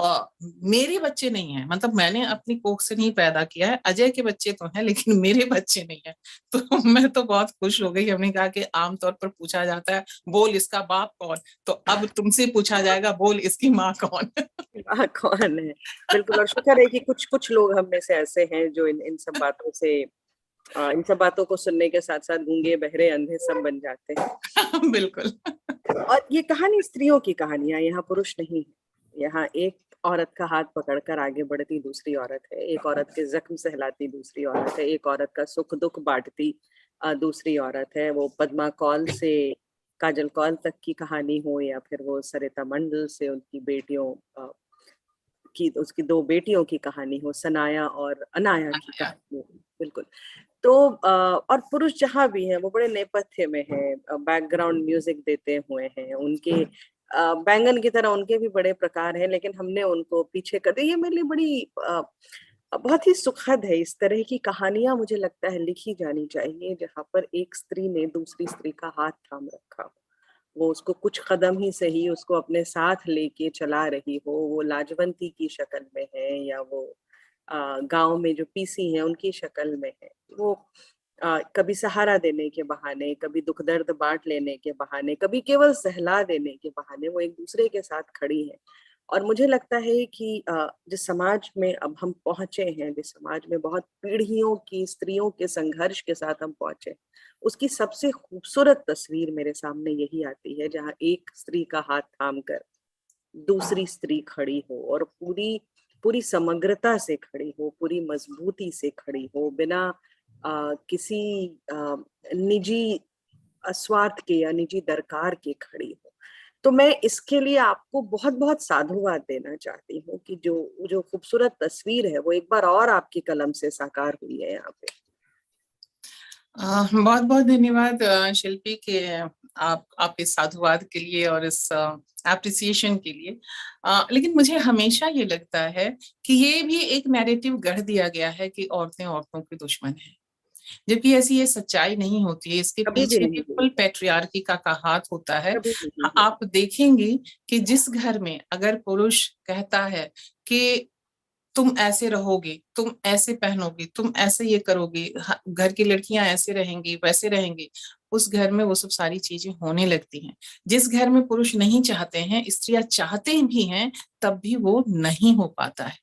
मेरे बच्चे नहीं हैं, मतलब मैंने अपनी कोख से नहीं पैदा किया है, अजय के बच्चे तो हैं लेकिन मेरे बच्चे नहीं हैं। तो मैं तो बहुत खुश हो गई। हमने कहा कि आमतौर पर पूछा जाता है, बोल इसका बाप कौन, तो अब तुमसे पूछा जाएगा, बोल इसकी माँ कौन। कौन है। बिल्कुल, और शुक्र है कि कुछ कुछ लोग हम में से ऐसे हैं जो इन सब बातों से, इन सब बातों को सुनने के साथ साथ गूंगे बहरे अंधे सब बन जाते हैं। बिल्कुल। और ये कहानी स्त्रियों की कहानियां, यहाँ पुरुष नहीं है। यहाँ एक औरत का हाथ पकड़कर आगे बढ़ती दूसरी औरत है, एक औरत के जख्म सहलाती दूसरी औरत है, एक औरत का सुख दुख बांटती दूसरी औरत है। वो पद्मा कौल से काजल कौल तक की कहानी हो, या फिर वो सरिता मंडल से उनकी बेटियों की, उसकी 2 बेटियों की कहानी हो, सनाया और अनाया की कहानी हो। बिल्कुल। तो और पुरुष जहाँ भी हैं वो बड़े नेपथ्य में हैं, बैकग्राउंड म्यूजिक देते हुए हैं। उनके बैंगन की तरह उनके भी बड़े प्रकार हैं, लेकिन हमने उनको पीछे कर दिया। ये मेरे लिए बड़ी बहुत ही सुखद है। इस तरह की कहानियां मुझे लगता है लिखी जानी चाहिए, जहाँ पर एक स्त्री ने दूसरी स्त्री का हाथ थाम रखा हो, वो उसको कुछ कदम ही सही उसको अपने साथ लेके चला रही हो। वो लाजवंती की शक्ल में है, या वो गांव में जो पीसी है उनकी शक्ल में है। वो कभी सहारा देने के बहाने, कभी दुख दर्द बांट लेने के बहाने, कभी केवल सहला देने के बहाने वो एक दूसरे के साथ खड़ी है। और मुझे लगता है कि जिस समाज में अब हम पहुंचे हैं, जिस समाज में बहुत पीढ़ियों की स्त्रियों के संघर्ष के साथ हम पहुंचे, उसकी सबसे खूबसूरत तस्वीर मेरे सामने यही आती है, जहाँ एक स्त्री का हाथ थाम कर दूसरी स्त्री खड़ी हो, और पूरी पूरी समग्रता से खड़ी हो, पूरी मजबूती से खड़ी हो, बिना किसी निजी स्वार्थ के या निजी दरकार के खड़ी हो। तो मैं इसके लिए आपको बहुत बहुत साधुवाद देना चाहती हूँ कि जो जो खूबसूरत तस्वीर है वो एक बार और आपकी कलम से साकार हुई है यहाँ पे। बहुत बहुत धन्यवाद शिल्पी के आपके साधुवाद के लिए और इस एप्रिसिएशन के लिए। लेकिन मुझे हमेशा ये लगता है कि ये भी एक नैरेटिव गढ़ दिया गया है कि औरतें औरतों के दुश्मन हैं, जबकि ऐसी ये सच्चाई नहीं होती है। इसके कभी भी पीछे नहीं भी हुई, फुल पैट्रियार्की का हाथ होता है। कभी भी नहीं हुई। आप देखेंगे कि जिस घर में अगर पुरुष कहता है कि तुम ऐसे रहोगे, तुम ऐसे पहनोगे, तुम ऐसे ये करोगे, घर की लड़कियां ऐसे रहेंगी, वैसे रहेंगी, उस घर में वो सब सारी चीजें होने लगती हैं। जिस घर में पुरुष नहीं चाहते हैं, स्त्रियां चाहते भी हैं, तब भी वो नहीं हो पाता है।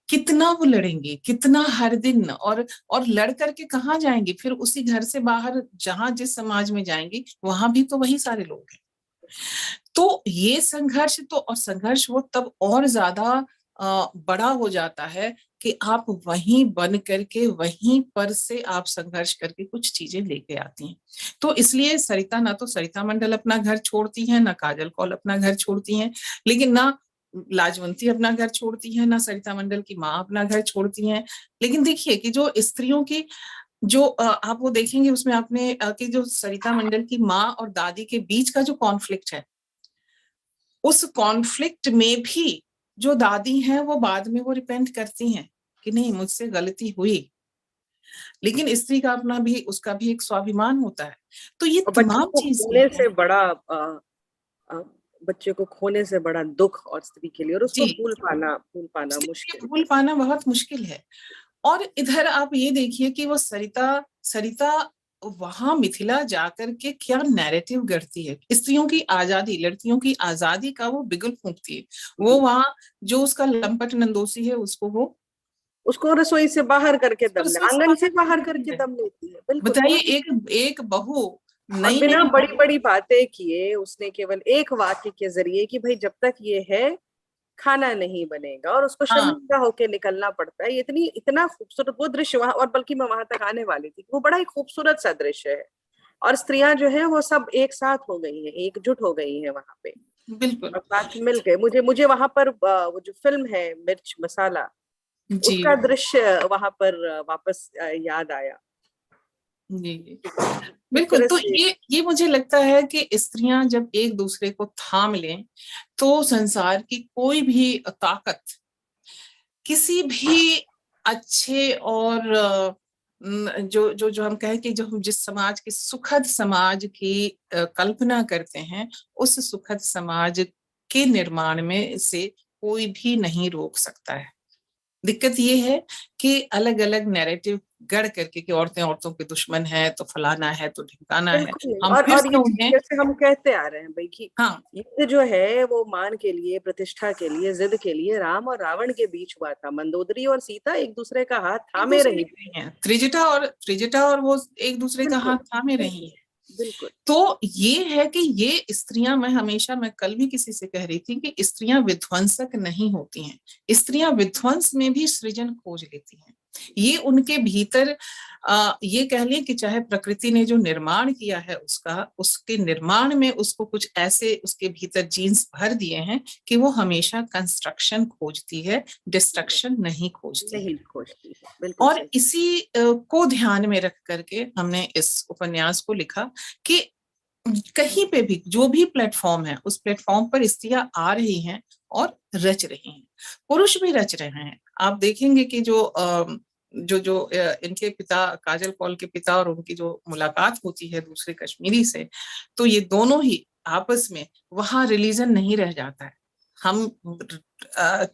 कितना वो लड़ेंगी, कितना हर दिन, और लड़ करके कहाँ जाएंगी फिर? उसी घर से बाहर जहां जिस समाज में जाएंगी वहां भी तो वही सारे लोग हैं। तो ये संघर्ष तो, और संघर्ष वो तब और ज्यादा बड़ा हो जाता है कि आप वहीं बन करके वहीं पर से आप संघर्ष करके कुछ चीजें लेके आती हैं। तो इसलिए सरिता, ना तो सरिता मंडल अपना घर छोड़ती हैं, ना काजल कौल अपना घर छोड़ती हैं, लेकिन ना लाजवंती अपना घर छोड़ती है, ना सरिता मंडल की माँ अपना घर छोड़ती हैं। लेकिन देखिए कि जो स्त्रियों की जो आप वो देखेंगे उसमें आपने कि जो सरिता मंडल की माँ और दादी के बीच का जो कॉन्फ्लिक्ट है, उस कॉन्फ्लिक्ट में भी जो दादी हैं वो बाद में वो रिपेंट करती हैं कि नहीं, मुझसे गलती हुई। लेकिन स्त्री का अपना भी, उसका भी एक स्वाभिमान होता है। तो ये और बच्चों तमाम को चीजें खोने हैं। से बड़ा अ, बच्चे को खोने से बड़ा दुख और स्त्री के लिए, और उसको जी, भूल पाना उसके मुश्किल। लिए भूल पाना बहुत मुश्किल है। और इधर आप ये देखिए कि वो सरिता सरिता वहां मिथिला जाकर के क्या नैरेटिव गढ़ती है, स्त्रियों की आजादी, लड़कियों की आजादी का वो बिगुल फूंकती है। वो जी, वहां जो उसका लंपट नंदोसी है उसको वो उसको रसोई से बाहर करके उसको दम, रसोई से आंगन बाहर से कर बाहर देती करके है। दम लेती है। बिल्कुल, बताइए, बहुत। एक एक बहू, और नई बिना नई बड़ी बहू। बड़ी बातें किए उसने केवल एक वाक्य के जरिए कि भाई जब तक ये है खाना नहीं बनेगा, और उसको हाँ, शर्मिंदा होके निकलना पड़ता है। ये इतना खूबसूरत वो दृश्य वहां, और बल्कि मैं वहां तक आने वाली थी, वो बड़ा ही खूबसूरत सा दृश्य है। और स्त्रियां जो है वो सब एक साथ हो गई हैं, एकजुट हो गई हैं वहां पे, बिल्कुल। और साथ मिल गए। मुझे मुझे वहां पर वो जो फिल्म है मिर्च मसाला, जी, उसका दृश्य वहां पर वापस याद आया। जी, जी, किस बिल्कुल। तरह तो से। ये मुझे लगता है कि स्त्रियां जब एक दूसरे को थाम लें, तो संसार की कोई भी ताकत किसी भी अच्छे और जो जो जो हम कहें कि जो हम जिस समाज की, सुखद समाज की कल्पना करते हैं, उस सुखद समाज के निर्माण में से कोई भी नहीं रोक सकता है। दिक्कत ये है कि अलग अलग नैरेटिव गढ़ करके कि औरतें औरतों के दुश्मन है, तो फलाना है, तो ढिमकाना है, बिल्कुल नहीं। हम फिर और से ये चीज उन्हें। जैसे हम कहते आ रहे हैं भाई कि हाँ, युद्ध जो है वो मान के लिए, प्रतिष्ठा के लिए, जिद के लिए राम और रावण के बीच हुआ था। मंदोदरी और सीता एक दूसरे का हाथ एक थामे दूसरे रही की थी। नहीं है, त्रिजटा और वो एक दूसरे का बिल्कुल, हाथ थामे रही बिल्कुल, है। बिल्कुल। तो ये है कि ये स्त्रियां, मैं कल भी किसी से कह रही थी कि स्त्रियां विध्वंसक नहीं होती हैं, स्त्रियां विध्वंस में भी सृजन खोज लेती हैं। ये उनके भीतर ये कह लें कि चाहे प्रकृति ने जो निर्माण किया है उसका, उसके निर्माण में उसको कुछ ऐसे उसके भीतर जीन्स भर दिए हैं कि वो हमेशा कंस्ट्रक्शन खोजती है, डिस्ट्रक्शन नहीं खोजती है। नहीं खोजती है, बिल्कुल और सही। इसी को ध्यान में रख करके हमने इस उपन्यास को लिखा कि कहीं पे भी जो भी प्लेटफॉर्म है, उस प्लेटफॉर्म पर स्त्रियां आ रही हैं और रच रही हैं, पुरुष भी रच रहे हैं। आप देखेंगे कि इनके पिता, काजल कौल के पिता और उनकी जो मुलाकात होती है दूसरे कश्मीरी से, तो ये दोनों ही आपस में, वहां रिलीजन नहीं रह जाता है। हम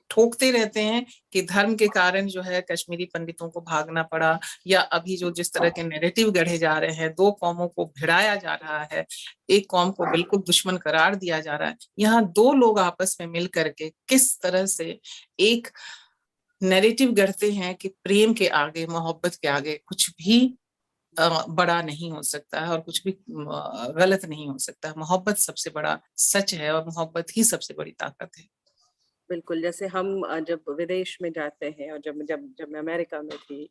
ठोकते रहते हैं कि धर्म के कारण जो है कश्मीरी पंडितों को भागना पड़ा, या अभी जो जिस तरह के नैरेटिव गढ़े जा रहे हैं, दो कौमों को भिड़ाया जा रहा है, एक कौम को बिल्कुल दुश्मन करार दिया जा रहा है। यहाँ दो लोग आपस में मिल करके किस तरह से एक नैरेटिव गढ़ते हैं कि प्रेम के आगे, मोहब्बत के आगे कुछ भी बड़ा नहीं हो सकता है, और कुछ भी गलत नहीं हो सकता है। मोहब्बत सबसे बड़ा सच है, और मोहब्बत ही सबसे बड़ी ताकत है। बिल्कुल, जैसे हम जब विदेश में जाते हैं, और जब जब जब मैं अमेरिका में थी,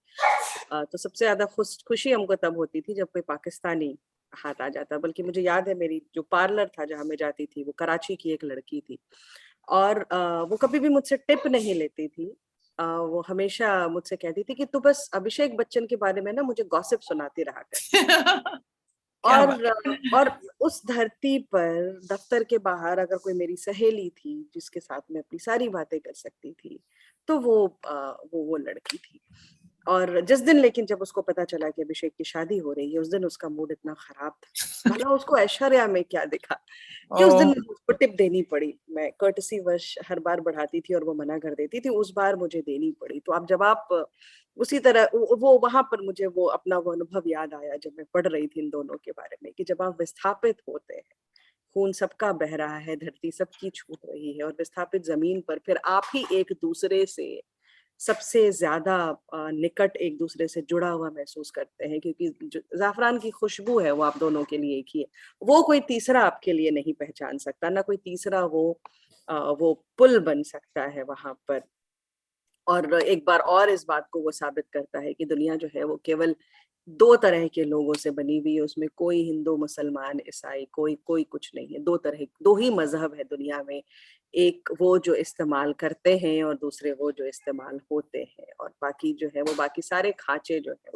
तो सबसे ज्यादा खुशी हमको तब होती थी जब कोई पाकिस्तानी हाथ आ जाता। बल्कि मुझे याद है, मेरी जो पार्लर था जहाँ मैं जाती थी, वो कराची की एक लड़की थी, और वो कभी भी मुझसे टिप नहीं लेती थी। वो हमेशा मुझसे कहती थी कि तू बस अभिषेक बच्चन के बारे में ना मुझे गॉसिप सुनाती रहा कर। और उस धरती पर दफ्तर के बाहर अगर कोई मेरी सहेली थी जिसके साथ मैं अपनी सारी बातें कर सकती थी, तो वो लड़की थी। और जिस दिन लेकिन जब उसको पता चला कि अभिषेक की शादी हो रही है, उस दिन उसका मूड इतना खराब था। भला उसको ऐश्वर्या में क्या दिखा कि उस दिन मुझे उसको टिप देनी पड़ी। मैं कर्टसी वश हर बार बढ़ाती थी और वो मना कर देती थी, उस बार मुझे देनी पड़ी। तो अब जब आप उसी तरह वो वहां पर मुझे वो अपना वो अनुभव याद आया जब मैं पढ़ रही थी इन दोनों के बारे में, कि जब आप विस्थापित होते हैं, खून सबका बह रहा है, धरती सबकी छूट रही है, और विस्थापित जमीन पर फिर आप ही एक दूसरे से सबसे ज्यादा निकट एक दूसरे से जुड़ा हुआ महसूस करते हैं, क्योंकि जो जाफरान की खुशबू है वो आप दोनों के लिए एक ही है। वो कोई तीसरा आपके लिए नहीं पहचान सकता, ना कोई तीसरा वो पुल बन सकता है वहां पर। और एक बार और इस बात को वो साबित करता है कि दुनिया जो है वो केवल दो तरह के लोगों से बनी हुई है। उसमें कोई हिंदू, मुसलमान, ईसाई, कोई कोई कुछ नहीं है। दो ही मजहब है दुनिया में, एक वो जो इस्तेमाल करते हैं और दूसरे वो जो इस्तेमाल होते हैं। और बाकी जो है वो बाकी सारे खांचे जो है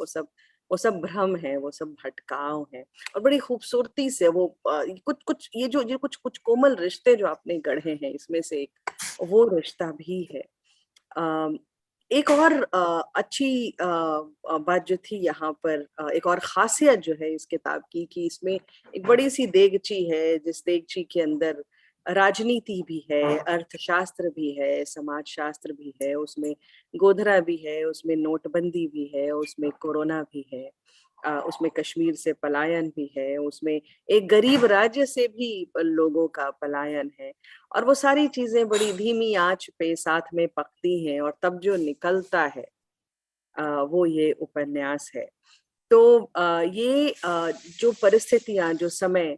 वो सब भ्रम है, वो सब भटकाव है। और बड़ी खूबसूरती से वो कुछ कुछ ये कुछ कुछ कोमल रिश्ते जो आपने गढ़े हैं, इसमें से एक वो रिश्ता भी है। एक और अच्छी बात जो थी यहाँ पर, एक और खासियत जो है इस किताब की, कि इसमें एक बड़ी सी देगची है, जिस देगची के अंदर राजनीति भी है, अर्थशास्त्र भी है, समाज शास्त्र भी है, उसमें गोधरा भी है, उसमें नोटबंदी भी है, उसमें कोरोना भी है, उसमें कश्मीर से पलायन भी है, उसमें एक गरीब राज्य से भी लोगों का पलायन है। और वो सारी चीजें बड़ी धीमी आंच पे साथ में पकती हैं, और तब जो निकलता है वो ये उपन्यास है। तो ये जो परिस्थितियां, जो समय,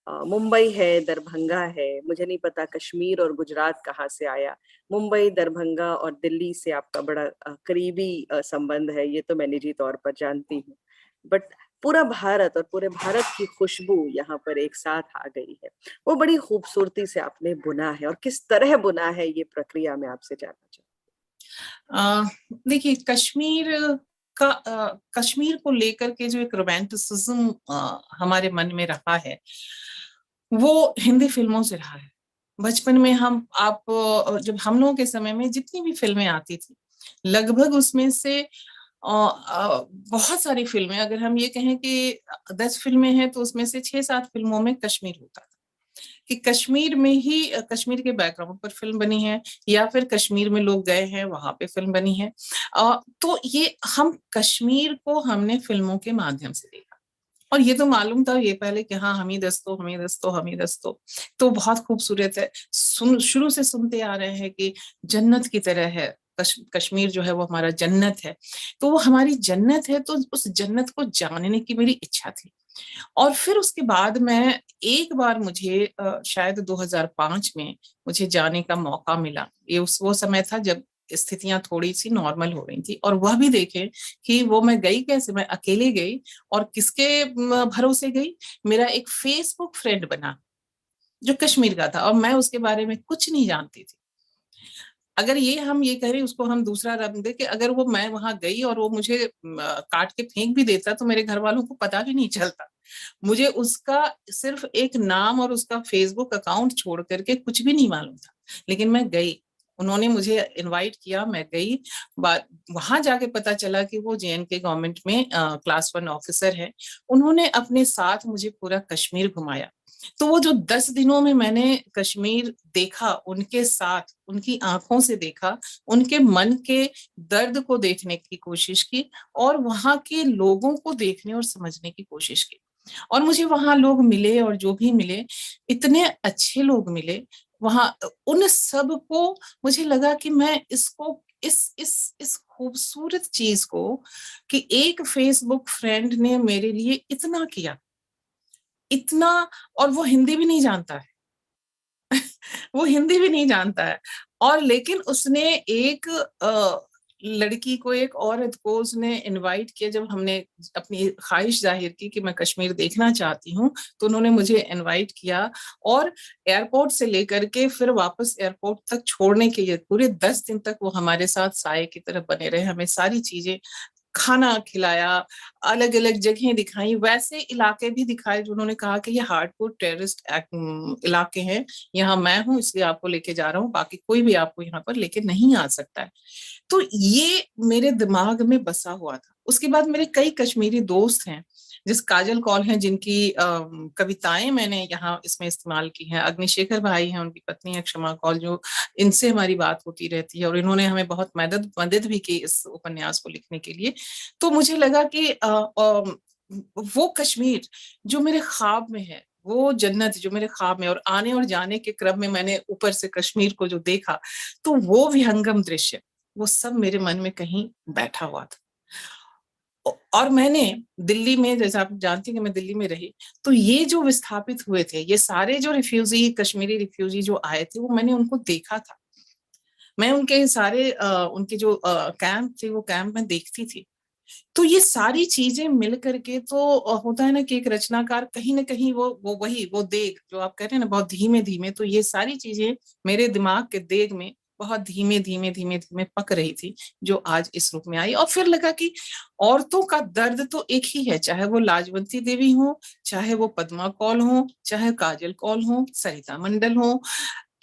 मुंबई है, दरभंगा है, मुझे नहीं पता कश्मीर और गुजरात कहाँ से आया। मुंबई, दरभंगा और दिल्ली से आपका बड़ा करीबी संबंध है, ये तो मैं निजी तौर पर जानती हूँ। बट पूरा भारत और पूरे भारत की खुशबू यहाँ पर एक साथ आ गई है। वो बड़ी खूबसूरती से आपने बुना है, और किस तरह बुना है ये प्रक्रिया में आपसे जानना चाहती हूँ। देखिए, कश्मीर को लेकर के जो एक रोमांटिसिज्म हमारे मन में रहा है, वो हिंदी फिल्मों से रहा है। बचपन में जब हम लोगों के समय में जितनी भी फिल्में आती थी, लगभग उसमें से बहुत सारी फिल्में, अगर हम ये कहें कि 10 फिल्में हैं तो उसमें से 6-7 फिल्मों में कश्मीर होता था, कि कश्मीर में ही कश्मीर के बैकग्राउंड पर फिल्म बनी है, या फिर कश्मीर में लोग गए हैं वहां पे फिल्म बनी है। तो ये हम कश्मीर को हमने फिल्मों के माध्यम से देखा, और ये तो मालूम था ये पहले कि हाँ, हम ही दस्तों, हम ही दस्तों, हम ही दस्तों। तो बहुत खूबसूरत है। शुरू से सुनते आ रहे हैं कि जन्नत की तरह है कश्मीर, जो है वो हमारा जन्नत है। तो वो हमारी जन्नत है, तो उस जन्नत को जानने की मेरी इच्छा थी। और फिर उसके बाद मैं एक बार, मुझे शायद 2005 में मुझे जाने का मौका मिला। ये वो समय था जब स्थितियां थोड़ी सी नॉर्मल हो रही थी, और वह भी देखे कि वो मैं गई कैसे, मैं अकेले गई। और किसके भरोसे गई? मेरा एक फेसबुक फ्रेंड बना जो कश्मीर का था, और मैं उसके बारे में कुछ नहीं जानती थी। अगर हम ये कह रहे उसको हम दूसरा रंग दे, कि अगर मैं वहां गई और वो मुझे काट के फेंक भी देता तो मेरे घर वालों को पता भी नहीं चलता। मुझे उसका सिर्फ एक नाम और उसका फेसबुक अकाउंट छोड़ करके कुछ भी नहीं मालूम था। लेकिन मैं गई, उन्होंने मुझे इनवाइट किया, मैं गई। वहां जाके पता चला कि वो JNK गवर्नमेंट में क्लास 1 ऑफिसर है। उन्होंने अपने साथ मुझे पूरा कश्मीर घुमाया। तो वो जो 10 दिनों में मैंने कश्मीर देखा, उनके साथ, उनकी आंखों से देखा, उनके मन के दर्द को देखने की कोशिश की, और वहां के लोगों को देखने और समझने की कोशिश की। और मुझे वहां लोग मिले, और जो भी मिले, इतने अच्छे लोग मिले वहां। उन सब को मुझे लगा कि मैं इसको इस खूबसूरत चीज को, कि एक फेसबुक फ्रेंड ने मेरे लिए इतना किया, इतना, और वो हिंदी भी नहीं जानता है। वो हिंदी भी नहीं जानता है, और लेकिन उसने एक लड़की को, एक औरत को उसने इनवाइट किया। जब हमने अपनी ख्वाहिश जाहिर की कि मैं कश्मीर देखना चाहती हूँ, तो उन्होंने मुझे इनवाइट किया, और एयरपोर्ट से लेकर के फिर वापस एयरपोर्ट तक छोड़ने के लिए पूरे 10 दिन तक वो हमारे साथ साए की तरह बने रहे। हमें सारी चीजें खाना खिलाया, अलग अलग जगहें दिखाई, वैसे इलाके भी दिखाए जो उन्होंने कहा कि ये हार्डकोर टेररिस्ट इलाके हैं, यहाँ मैं हूँ इसलिए आपको लेके जा रहा हूँ, बाकी कोई भी आपको यहाँ पर लेके नहीं आ सकता है। तो ये मेरे दिमाग में बसा हुआ था। उसके बाद मेरे कई कश्मीरी दोस्त हैं, जिस काजल कौल हैं, जिनकी कविताएं मैंने यहाँ इसमें इस्तेमाल की हैं, अग्निशेखर भाई हैं, उनकी पत्नी है क्षमा कौल, जो इनसे हमारी बात होती रहती है और इन्होंने हमें बहुत मदद भी की इस उपन्यास को लिखने के लिए। तो मुझे लगा कि वो कश्मीर जो मेरे ख्वाब में है, वो जन्नत जो मेरे ख्वाब में, और आने और जाने के क्रम में मैंने ऊपर से कश्मीर को जो देखा, तो वो विहंगम दृश्य, वो सब मेरे मन में कहीं बैठा हुआ था। और मैंने दिल्ली में, जैसे आप जानती हैं कि मैं दिल्ली में रही, तो ये जो विस्थापित हुए थे, ये सारे जो रिफ्यूजी, कश्मीरी रिफ्यूजी जो आए थे, वो मैंने उनको देखा था। मैं उनके सारे उनके जो कैंप थे, वो कैंप में देखती थी। तो ये सारी चीजें मिल करके तो होता है ना कि एक रचनाकार कहीं ना कहीं वो देग जो आप कह रहे हैं ना, बहुत धीमे धीमे, तो ये सारी चीजें मेरे दिमाग के देग में बहुत धीमे धीमे धीमे धीमे पक रही थी, जो आज इस रूप में आई। और फिर लगा कि औरतों का दर्द तो एक ही है, चाहे वो लाजवंती देवी हो, चाहे वो पद्मा कौल हो, चाहे काजल कौल हो, सरिता मंडल हो,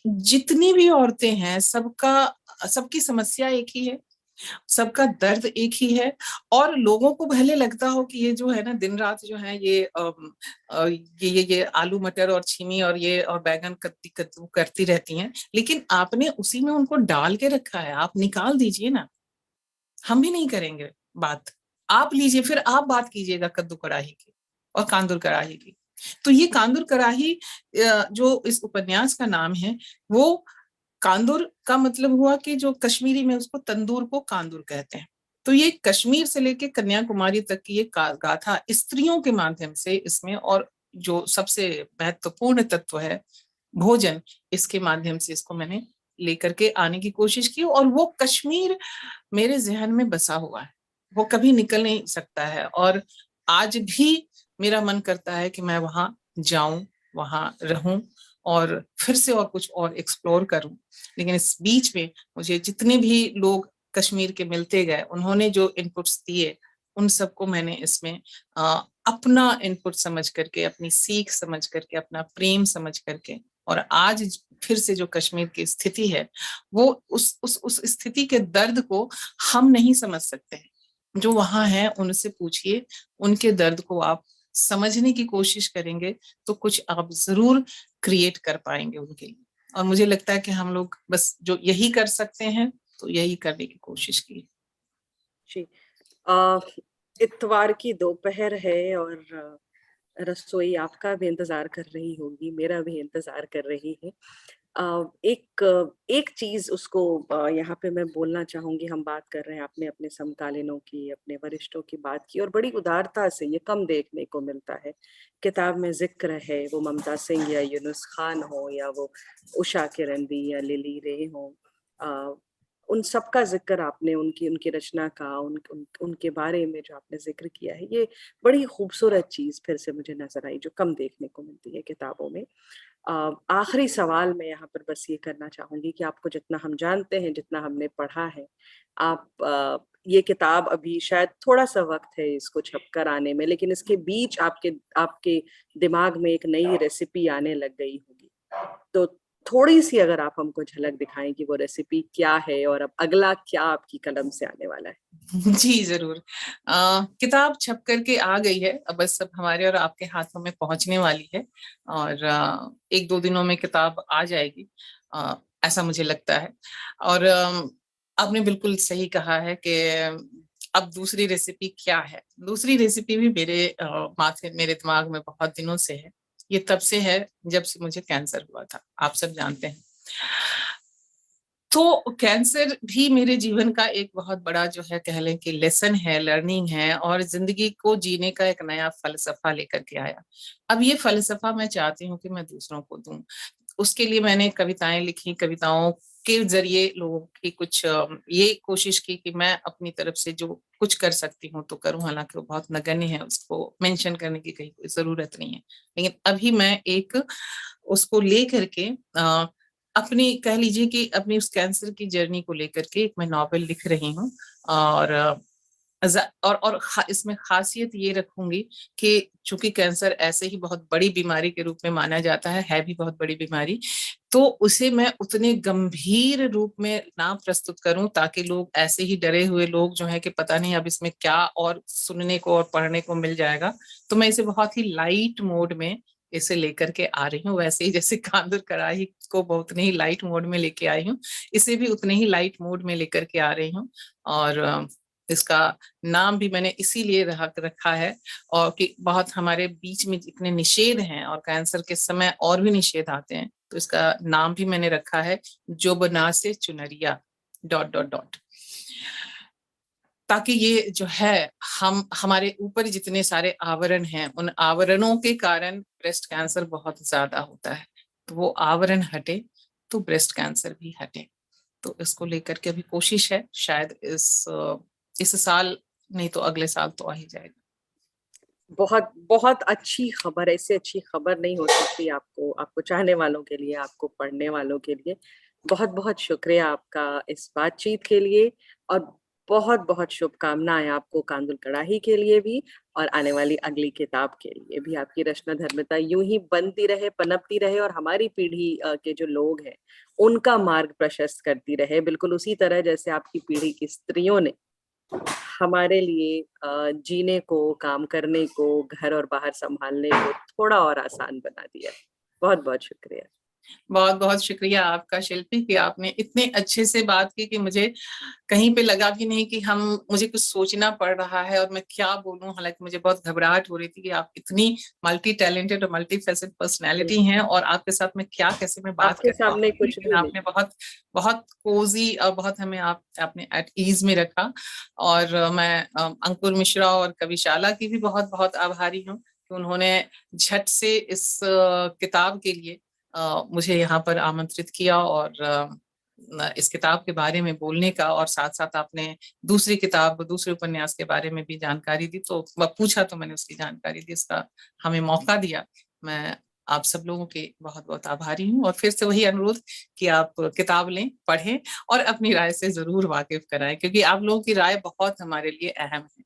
जितनी भी औरतें हैं, सबकी समस्या एक ही है, सबका दर्द एक ही है। और लोगों को भले लगता हो कि ये जो है ना, दिन रात जो है ये ये आलू मटर और छीमी और ये और बैगन कद्दू करती रहती हैं, लेकिन आपने उसी में उनको डाल के रखा है, आप निकाल दीजिए ना। हम भी नहीं करेंगे बात, आप लीजिए, फिर आप बात कीजिएगा कद्दू कड़ाही की और कांदुर कड़ाही की। तो ये कांदुर कड़ाही जो इस उपन्यास का नाम है, वो कांदुर का मतलब हुआ कि जो कश्मीरी में उसको तंदूर को कांदुर कहते हैं। तो ये कश्मीर से लेके कन्याकुमारी तक की ये गाथा स्त्रियों के माध्यम से इसमें, और जो सबसे महत्वपूर्ण तत्व है भोजन, इसके माध्यम से इसको मैंने लेकर के आने की कोशिश की। और वो कश्मीर मेरे जहन में बसा हुआ है, वो कभी निकल नहीं सकता है। और आज भी मेरा मन करता है कि मैं वहां जाऊं, वहां रहूं और फिर से और कुछ और एक्सप्लोर करूं। लेकिन इस बीच में मुझे जितने भी लोग कश्मीर के मिलते गए, उन्होंने जो इनपुट्स दिए, उन सबको मैंने इसमें अपना इनपुट समझ करके, अपनी सीख समझ करके, अपना प्रेम समझ करके, और आज फिर से जो कश्मीर की स्थिति है, वो उस स्थिति के दर्द को हम नहीं समझ सकते हैं। जो वहां है उनसे पूछिए, उनके दर्द को आप समझने की कोशिश करेंगे तो कुछ आप जरूर क्रिएट कर पाएंगे उनके लिए। और मुझे लगता है कि हम लोग बस जो यही कर सकते हैं, तो यही करने की कोशिश की। जी, इतवार की दोपहर है और रसोई आपका भी इंतजार कर रही होगी, मेरा भी इंतजार कर रही है। एक चीज उसको यहाँ पे मैं बोलना चाहूंगी। हम बात कर रहे हैं, आपने अपने समकालीनों की, अपने वरिष्ठों की बात की, और बड़ी उदारता से, ये कम देखने को मिलता है। किताब में जिक्र है, वो ममता सिंह या यूनुस खान हो, या वो उषा किरंदी या लिली रे हो, उन सब का जिक्र आपने, उनकी उनकी रचना का, उनके बारे में जो आपने जिक्र किया है, ये बड़ी खूबसूरत चीज फिर से मुझे नजर आई, जो कम देखने को मिलती है किताबों में। आखिरी सवाल मैं यहाँ पर बस ये करना चाहूंगी कि आपको जितना हम जानते हैं, जितना हमने पढ़ा है, आप ये किताब अभी शायद थोड़ा सा वक्त है इसको छपकर आने में, लेकिन इसके बीच आपके आपके दिमाग में एक नई रेसिपी आने लग गई होगी। तो थोड़ी सी अगर आप हमको झलक दिखाएं कि वो रेसिपी क्या है और अब अगला क्या आपकी कलम से आने वाला है। जी जरूर। किताब छप करके आ गई है, अब बस सब हमारे और आपके हाथों में पहुंचने वाली है, और एक दो दिनों में किताब आ जाएगी, ऐसा मुझे लगता है। और आपने बिल्कुल सही कहा है कि अब दूसरी रेसिपी क्या है। दूसरी रेसिपी भी मेरे दिमाग में बहुत दिनों से है। ये तब से है जब से मुझे कैंसर हुआ था, आप सब जानते हैं। तो कैंसर भी मेरे जीवन का एक बहुत बड़ा जो है, कह लें कि लेसन है, लर्निंग है, और जिंदगी को जीने का एक नया फलसफा लेकर के आया। अब ये फलसफा मैं चाहती हूँ कि मैं दूसरों को दूं। उसके लिए मैंने कविताएं लिखी, कविताओं के जरिए लोगों की कुछ ये कोशिश की कि मैं अपनी तरफ से जो कुछ कर सकती हूँ तो करूँ। हालांकि वो बहुत नगण्य है, उसको मेंशन करने की कहीं कोई जरूरत नहीं है, लेकिन अभी मैं एक उसको ले करके अपनी, कह लीजिए कि अपनी उस कैंसर की जर्नी को लेकर के एक मैं नॉवेल लिख रही हूँ। और इसमें खासियत ये रखूंगी कि चूंकि कैंसर ऐसे ही बहुत बड़ी बीमारी के रूप में माना जाता है भी बहुत बड़ी बीमारी, तो उसे मैं उतने गंभीर रूप में ना प्रस्तुत करूं ताकि लोग, ऐसे ही डरे हुए लोग जो है कि पता नहीं अब इसमें क्या और सुनने को और पढ़ने को मिल जाएगा, तो मैं इसे बहुत ही लाइट मोड में इसे लेकर के आ रही हूँ। वैसे ही जैसे कांदुर कराही को बहुत ही लाइट मोड में लेके आई हूँ, इसे भी उतने ही लाइट मोड में लेकर के आ रही हूँ। और इसका नाम भी मैंने इसीलिए रखा है, और कि बहुत हमारे बीच में इतने निषेध हैं और कैंसर के समय और भी निषेध आते हैं, तो इसका नाम भी मैंने रखा है जो बना से चुनरिया ... ताकि ये जो है, हमारे ऊपर जितने सारे आवरण हैं, उन आवरणों के कारण ब्रेस्ट कैंसर बहुत ज्यादा होता है, तो वो आवरण हटे तो ब्रेस्ट कैंसर भी हटे। तो इसको लेकर के अभी कोशिश है, शायद इस साल नहीं तो अगले साल तो आ ही जाएगा। बहुत बहुत अच्छी खबर है, इससे अच्छी खबर नहीं हो सकती आपको चाहने वालों के लिए, आपको पढ़ने वालों के लिए। बहुत बहुत शुक्रिया आपका इस बातचीत के लिए, और बहुत बहुत शुभकामनाएं आपको कांदुल कड़ाही के लिए भी, और आने वाली अगली किताब के लिए भी। आपकी रचना धर्मिता यूं ही बनती रहे, पनपती रहे, और हमारी पीढ़ी के जो लोग हैं उनका मार्ग प्रशस्त करती रहे, बिल्कुल उसी तरह जैसे आपकी पीढ़ी की स्त्रियों ने हमारे लिए जीने को, काम करने को, घर और बाहर संभालने को थोड़ा और आसान बना दिया। बहुत बहुत शुक्रिया। बहुत बहुत शुक्रिया आपका शिल्पी, कि आपने इतने अच्छे से बात की कि मुझे कहीं पे लगा भी नहीं कि मुझे कुछ सोचना पड़ रहा है और मैं क्या बोलूं। हालांकि मुझे बहुत घबराहट हो रही थी कि आप इतनी मल्टी टैलेंटेड और मल्टी फैसेट पर्सनैलिटी हैं, और आपके साथ में कैसे मैं बात आपके कर सामने पाऊंगी, कुछ लेकिन भी आपने नहीं। बहुत बहुत कोजी और बहुत हमें आपने एट ईज में रखा। और मैं अंकुर मिश्रा और कविशाला की भी बहुत बहुत आभारी हूँ कि उन्होंने झट से इस किताब के लिए मुझे यहाँ पर आमंत्रित किया, और इस किताब के बारे में बोलने का, और साथ साथ आपने दूसरे उपन्यास के बारे में भी जानकारी दी, तो पूछा तो मैंने उसकी जानकारी दी, इसका हमें मौका दिया। मैं आप सब लोगों के बहुत बहुत आभारी हूँ, और फिर से वही अनुरोध कि आप किताब लें, पढ़ें और अपनी राय से जरूर वाकिफ कराएं, क्योंकि आप लोगों की राय बहुत हमारे लिए अहम है।